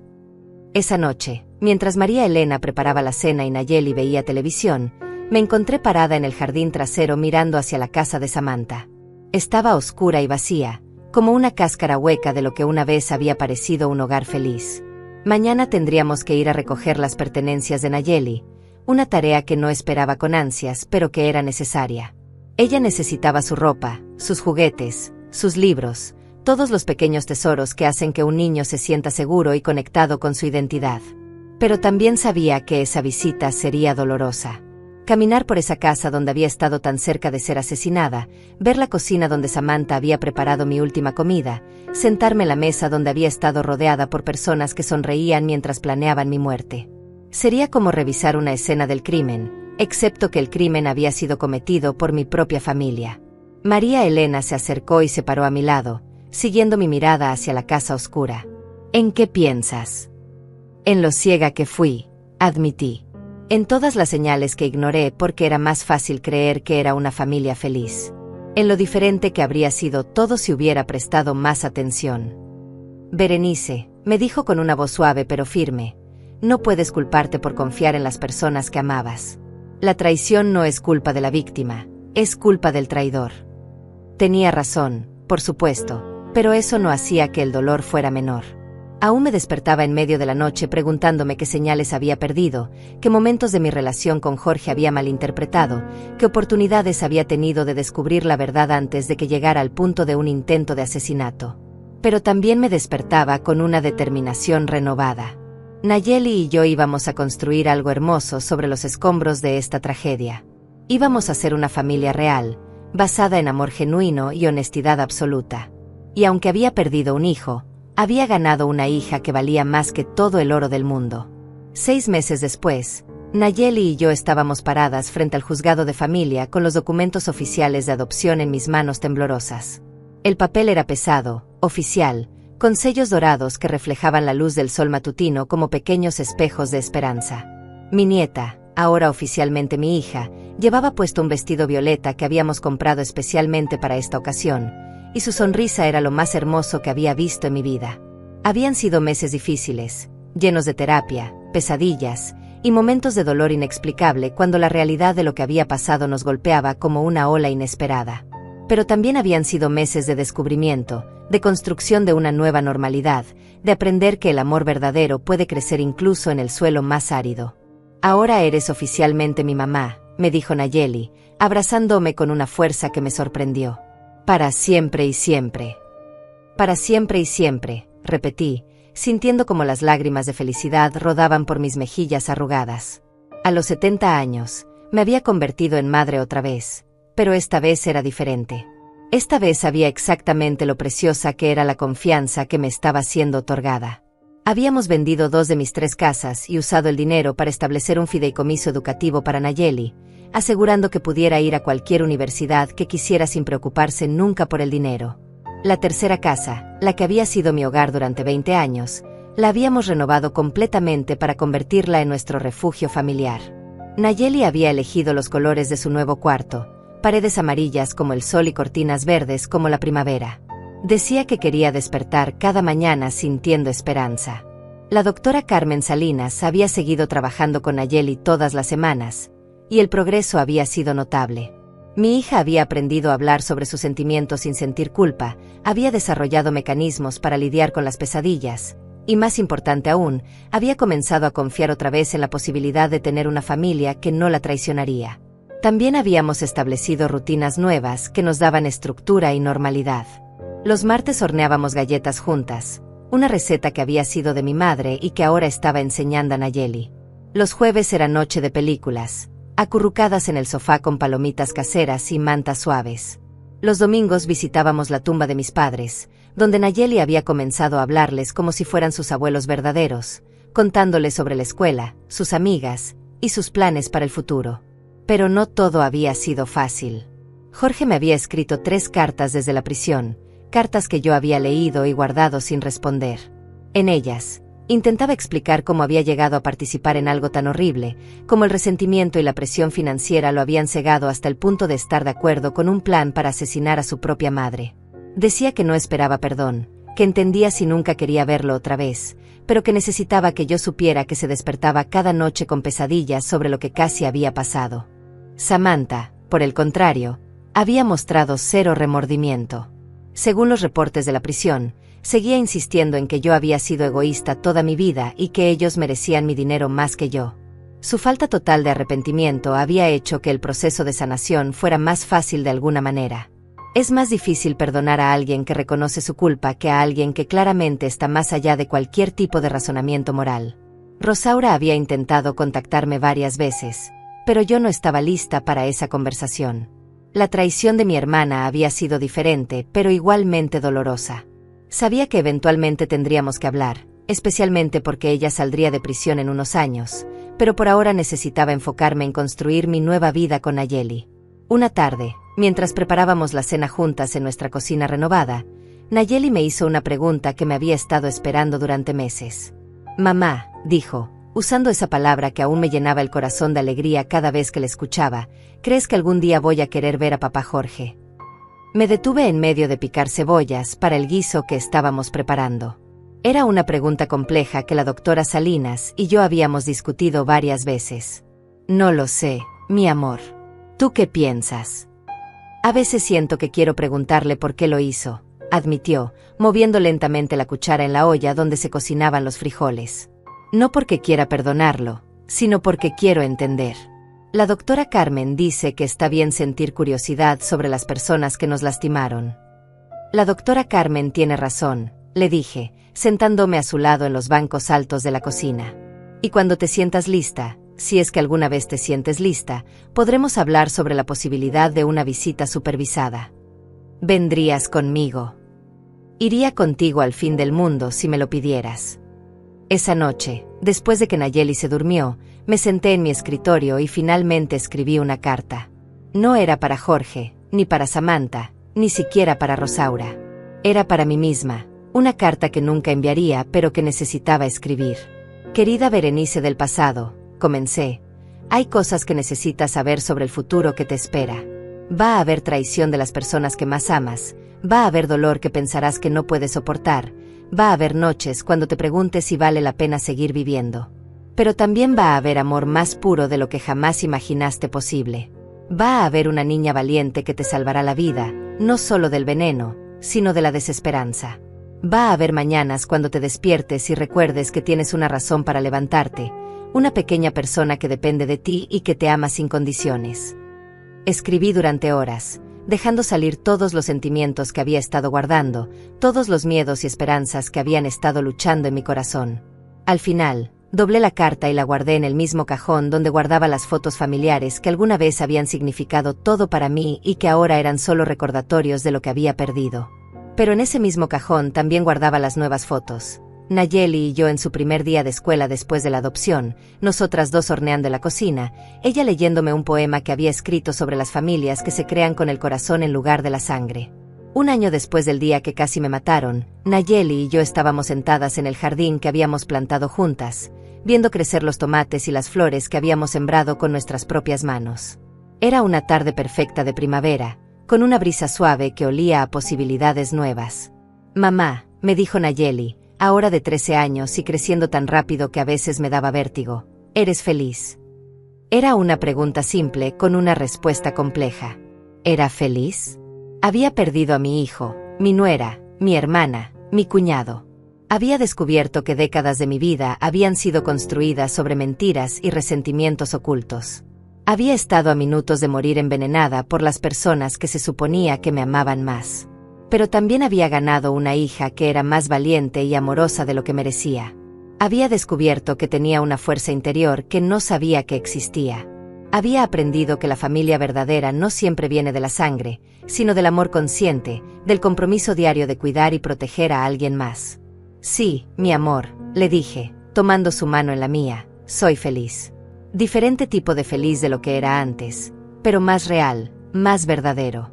Esa noche, mientras María Elena preparaba la cena y Nayeli veía televisión, me encontré parada en el jardín trasero mirando hacia la casa de Samantha. Estaba oscura y vacía, como una cáscara hueca de lo que una vez había parecido un hogar feliz. Mañana tendríamos que ir a recoger las pertenencias de Nayeli, una tarea que no esperaba con ansias, pero que era necesaria. Ella necesitaba su ropa, sus juguetes, sus libros, todos los pequeños tesoros que hacen que un niño se sienta seguro y conectado con su identidad. Pero también sabía que esa visita sería dolorosa. Caminar por esa casa donde había estado tan cerca de ser asesinada, ver la cocina donde Samantha había preparado mi última comida, sentarme en la mesa donde había estado rodeada por personas que sonreían mientras planeaban mi muerte. Sería como revisar una escena del crimen, excepto que el crimen había sido cometido por mi propia familia. María Elena se acercó y se paró a mi lado, siguiendo mi mirada hacia la casa oscura. ¿En qué piensas? En lo ciega que fui, admití. En todas las señales que ignoré porque era más fácil creer que era una familia feliz. En lo diferente que habría sido todo si hubiera prestado más atención. Berenice, me dijo con una voz suave pero firme, no puedes culparte por confiar en las personas que amabas. La traición no es culpa de la víctima, es culpa del traidor. Tenía razón, por supuesto, pero eso no hacía que el dolor fuera menor. Aún me despertaba en medio de la noche preguntándome qué señales había perdido, qué momentos de mi relación con Jorge había malinterpretado, qué oportunidades había tenido de descubrir la verdad antes de que llegara al punto de un intento de asesinato. Pero también me despertaba con una determinación renovada. Nayeli y yo íbamos a construir algo hermoso sobre los escombros de esta tragedia. Íbamos a ser una familia real, basada en amor genuino y honestidad absoluta. Y aunque había perdido un hijo, había ganado una hija que valía más que todo el oro del mundo. 6 meses después, Nayeli y yo estábamos paradas frente al juzgado de familia con los documentos oficiales de adopción en mis manos temblorosas. El papel era pesado, oficial, con sellos dorados que reflejaban la luz del sol matutino como pequeños espejos de esperanza. Mi nieta, ahora oficialmente mi hija, llevaba puesto un vestido violeta que habíamos comprado especialmente para esta ocasión, y su sonrisa era lo más hermoso que había visto en mi vida. Habían sido meses difíciles, llenos de terapia, pesadillas, y momentos de dolor inexplicable cuando la realidad de lo que había pasado nos golpeaba como una ola inesperada. Pero también habían sido meses de descubrimiento, de construcción de una nueva normalidad, de aprender que el amor verdadero puede crecer incluso en el suelo más árido. «Ahora eres oficialmente mi mamá», me dijo Nayeli, abrazándome con una fuerza que me sorprendió. «Para siempre y siempre». «Para siempre y siempre», repetí, sintiendo como las lágrimas de felicidad rodaban por mis mejillas arrugadas. A los 70 años, me había convertido en madre otra vez, pero esta vez era diferente. Esta vez sabía exactamente lo preciosa que era la confianza que me estaba siendo otorgada. Habíamos vendido 2 de mis 3 casas y usado el dinero para establecer un fideicomiso educativo para Nayeli, asegurando que pudiera ir a cualquier universidad que quisiera sin preocuparse nunca por el dinero. La tercera casa, la que había sido mi hogar durante 20 años, la habíamos renovado completamente para convertirla en nuestro refugio familiar. Nayeli había elegido los colores de su nuevo cuarto, paredes amarillas como el sol y cortinas verdes como la primavera. Decía que quería despertar cada mañana sintiendo esperanza. La doctora Carmen Salinas había seguido trabajando con Nayeli todas las semanas, y el progreso había sido notable. Mi hija había aprendido a hablar sobre sus sentimientos sin sentir culpa, había desarrollado mecanismos para lidiar con las pesadillas, y más importante aún, había comenzado a confiar otra vez en la posibilidad de tener una familia que no la traicionaría. También habíamos establecido rutinas nuevas que nos daban estructura y normalidad. Los martes horneábamos galletas juntas, una receta que había sido de mi madre y que ahora estaba enseñando a Nayeli. Los jueves era noche de películas, acurrucadas en el sofá con palomitas caseras y mantas suaves. Los domingos visitábamos la tumba de mis padres, donde Nayeli había comenzado a hablarles como si fueran sus abuelos verdaderos, contándoles sobre la escuela, sus amigas y sus planes para el futuro. Pero no todo había sido fácil. Jorge me había escrito 3 cartas desde la prisión, cartas que yo había leído y guardado sin responder. En ellas, intentaba explicar cómo había llegado a participar en algo tan horrible, como el resentimiento y la presión financiera lo habían cegado hasta el punto de estar de acuerdo con un plan para asesinar a su propia madre. Decía que no esperaba perdón, que entendía si nunca quería verlo otra vez, pero que necesitaba que yo supiera que se despertaba cada noche con pesadillas sobre lo que casi había pasado. Samantha, por el contrario, había mostrado 0 remordimiento. Según los reportes de la prisión, seguía insistiendo en que yo había sido egoísta toda mi vida y que ellos merecían mi dinero más que yo. Su falta total de arrepentimiento había hecho que el proceso de sanación fuera más fácil de alguna manera. Es más difícil perdonar a alguien que reconoce su culpa que a alguien que claramente está más allá de cualquier tipo de razonamiento moral. Rosaura había intentado contactarme varias veces, pero yo no estaba lista para esa conversación. La traición de mi hermana había sido diferente, pero igualmente dolorosa. Sabía que eventualmente tendríamos que hablar, especialmente porque ella saldría de prisión en unos años, pero por ahora necesitaba enfocarme en construir mi nueva vida con Nayeli. Una tarde, mientras preparábamos la cena juntas en nuestra cocina renovada, Nayeli me hizo una pregunta que me había estado esperando durante meses. «Mamá», dijo, usando esa palabra que aún me llenaba el corazón de alegría cada vez que la escuchaba, «¿crees que algún día voy a querer ver a papá Jorge?» Me detuve en medio de picar cebollas para el guiso que estábamos preparando. Era una pregunta compleja que la doctora Salinas y yo habíamos discutido varias veces. «No lo sé, mi amor. ¿Tú qué piensas?» A veces siento que quiero preguntarle por qué lo hizo, admitió, moviendo lentamente la cuchara en la olla donde se cocinaban los frijoles. No porque quiera perdonarlo, sino porque quiero entender. La doctora Carmen dice que está bien sentir curiosidad sobre las personas que nos lastimaron. La doctora Carmen tiene razón, le dije, sentándome a su lado en los bancos altos de la cocina. Y cuando te sientas lista, si es que alguna vez te sientes lista, podremos hablar sobre la posibilidad de una visita supervisada. ¿Vendrías conmigo? Iría contigo al fin del mundo si me lo pidieras. Esa noche, después de que Nayeli se durmió, me senté en mi escritorio y finalmente escribí una carta. No era para Jorge, ni para Samantha, ni siquiera para Rosaura. Era para mí misma, una carta que nunca enviaría pero que necesitaba escribir. Querida Berenice del pasado, comencé. Hay cosas que necesitas saber sobre el futuro que te espera. Va a haber traición de las personas que más amas, va a haber dolor que pensarás que no puedes soportar, va a haber noches cuando te preguntes si vale la pena seguir viviendo. Pero también va a haber amor más puro de lo que jamás imaginaste posible. Va a haber una niña valiente que te salvará la vida, no solo del veneno, sino de la desesperanza. Va a haber mañanas cuando te despiertes y recuerdes que tienes una razón para levantarte, una pequeña persona que depende de ti y que te ama sin condiciones. Escribí durante horas, dejando salir todos los sentimientos que había estado guardando, todos los miedos y esperanzas que habían estado luchando en mi corazón. Al final, doblé la carta y la guardé en el mismo cajón donde guardaba las fotos familiares que alguna vez habían significado todo para mí y que ahora eran solo recordatorios de lo que había perdido. Pero en ese mismo cajón también guardaba las nuevas fotos. Nayeli y yo en su primer día de escuela después de la adopción, nosotras dos horneando en la cocina, ella leyéndome un poema que había escrito sobre las familias que se crean con el corazón en lugar de la sangre. Un año después del día que casi me mataron, Nayeli y yo estábamos sentadas en el jardín que habíamos plantado juntas, viendo crecer los tomates y las flores que habíamos sembrado con nuestras propias manos. Era una tarde perfecta de primavera, con una brisa suave que olía a posibilidades nuevas. «Mamá», me dijo Nayeli, ahora de 13 años y creciendo tan rápido que a veces me daba vértigo, ¿eres feliz? Era una pregunta simple con una respuesta compleja. ¿Era feliz? Había perdido a mi hijo, mi nuera, mi hermana, mi cuñado. Había descubierto que décadas de mi vida habían sido construidas sobre mentiras y resentimientos ocultos. Había estado a minutos de morir envenenada por las personas que se suponía que me amaban más. Pero también había ganado una hija que era más valiente y amorosa de lo que merecía. Había descubierto que tenía una fuerza interior que no sabía que existía. Había aprendido que la familia verdadera no siempre viene de la sangre, sino del amor consciente, del compromiso diario de cuidar y proteger a alguien más. Sí, mi amor, le dije, tomando su mano en la mía, soy feliz. Diferente tipo de feliz de lo que era antes, pero más real, más verdadero.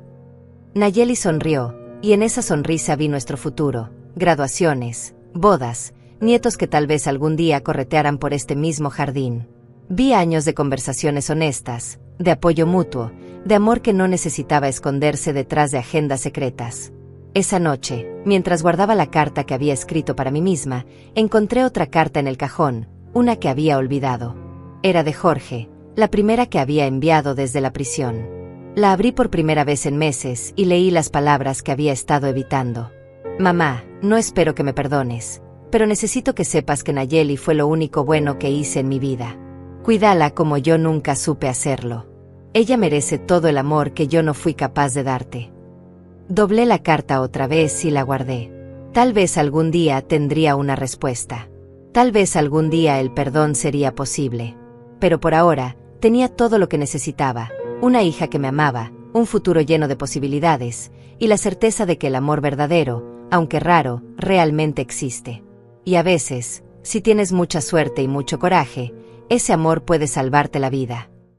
Nayeli sonrió, y en esa sonrisa vi nuestro futuro, graduaciones, bodas, nietos que tal vez algún día corretearan por este mismo jardín. Vi años de conversaciones honestas, de apoyo mutuo, de amor que no necesitaba esconderse detrás de agendas secretas. Esa noche, mientras guardaba la carta que había escrito para mí misma, encontré otra carta en el cajón, una que había olvidado. Era de Jorge, la primera que había enviado desde la prisión. La abrí por primera vez en meses y leí las palabras que había estado evitando. Mamá, no espero que me perdones, pero necesito que sepas que Nayeli fue lo único bueno que hice en mi vida. Cuídala como yo nunca supe hacerlo. Ella merece todo el amor que yo no fui capaz de darte. Doblé la carta otra vez y la guardé. Tal vez algún día tendría una respuesta. Tal vez algún día el perdón sería posible. Pero por ahora, tenía todo lo que necesitaba. Una hija que me amaba, un futuro lleno de posibilidades, y la certeza de que el amor verdadero, aunque raro, realmente existe. Y a veces, si tienes mucha suerte y mucho coraje, ese amor puede salvarte la vida.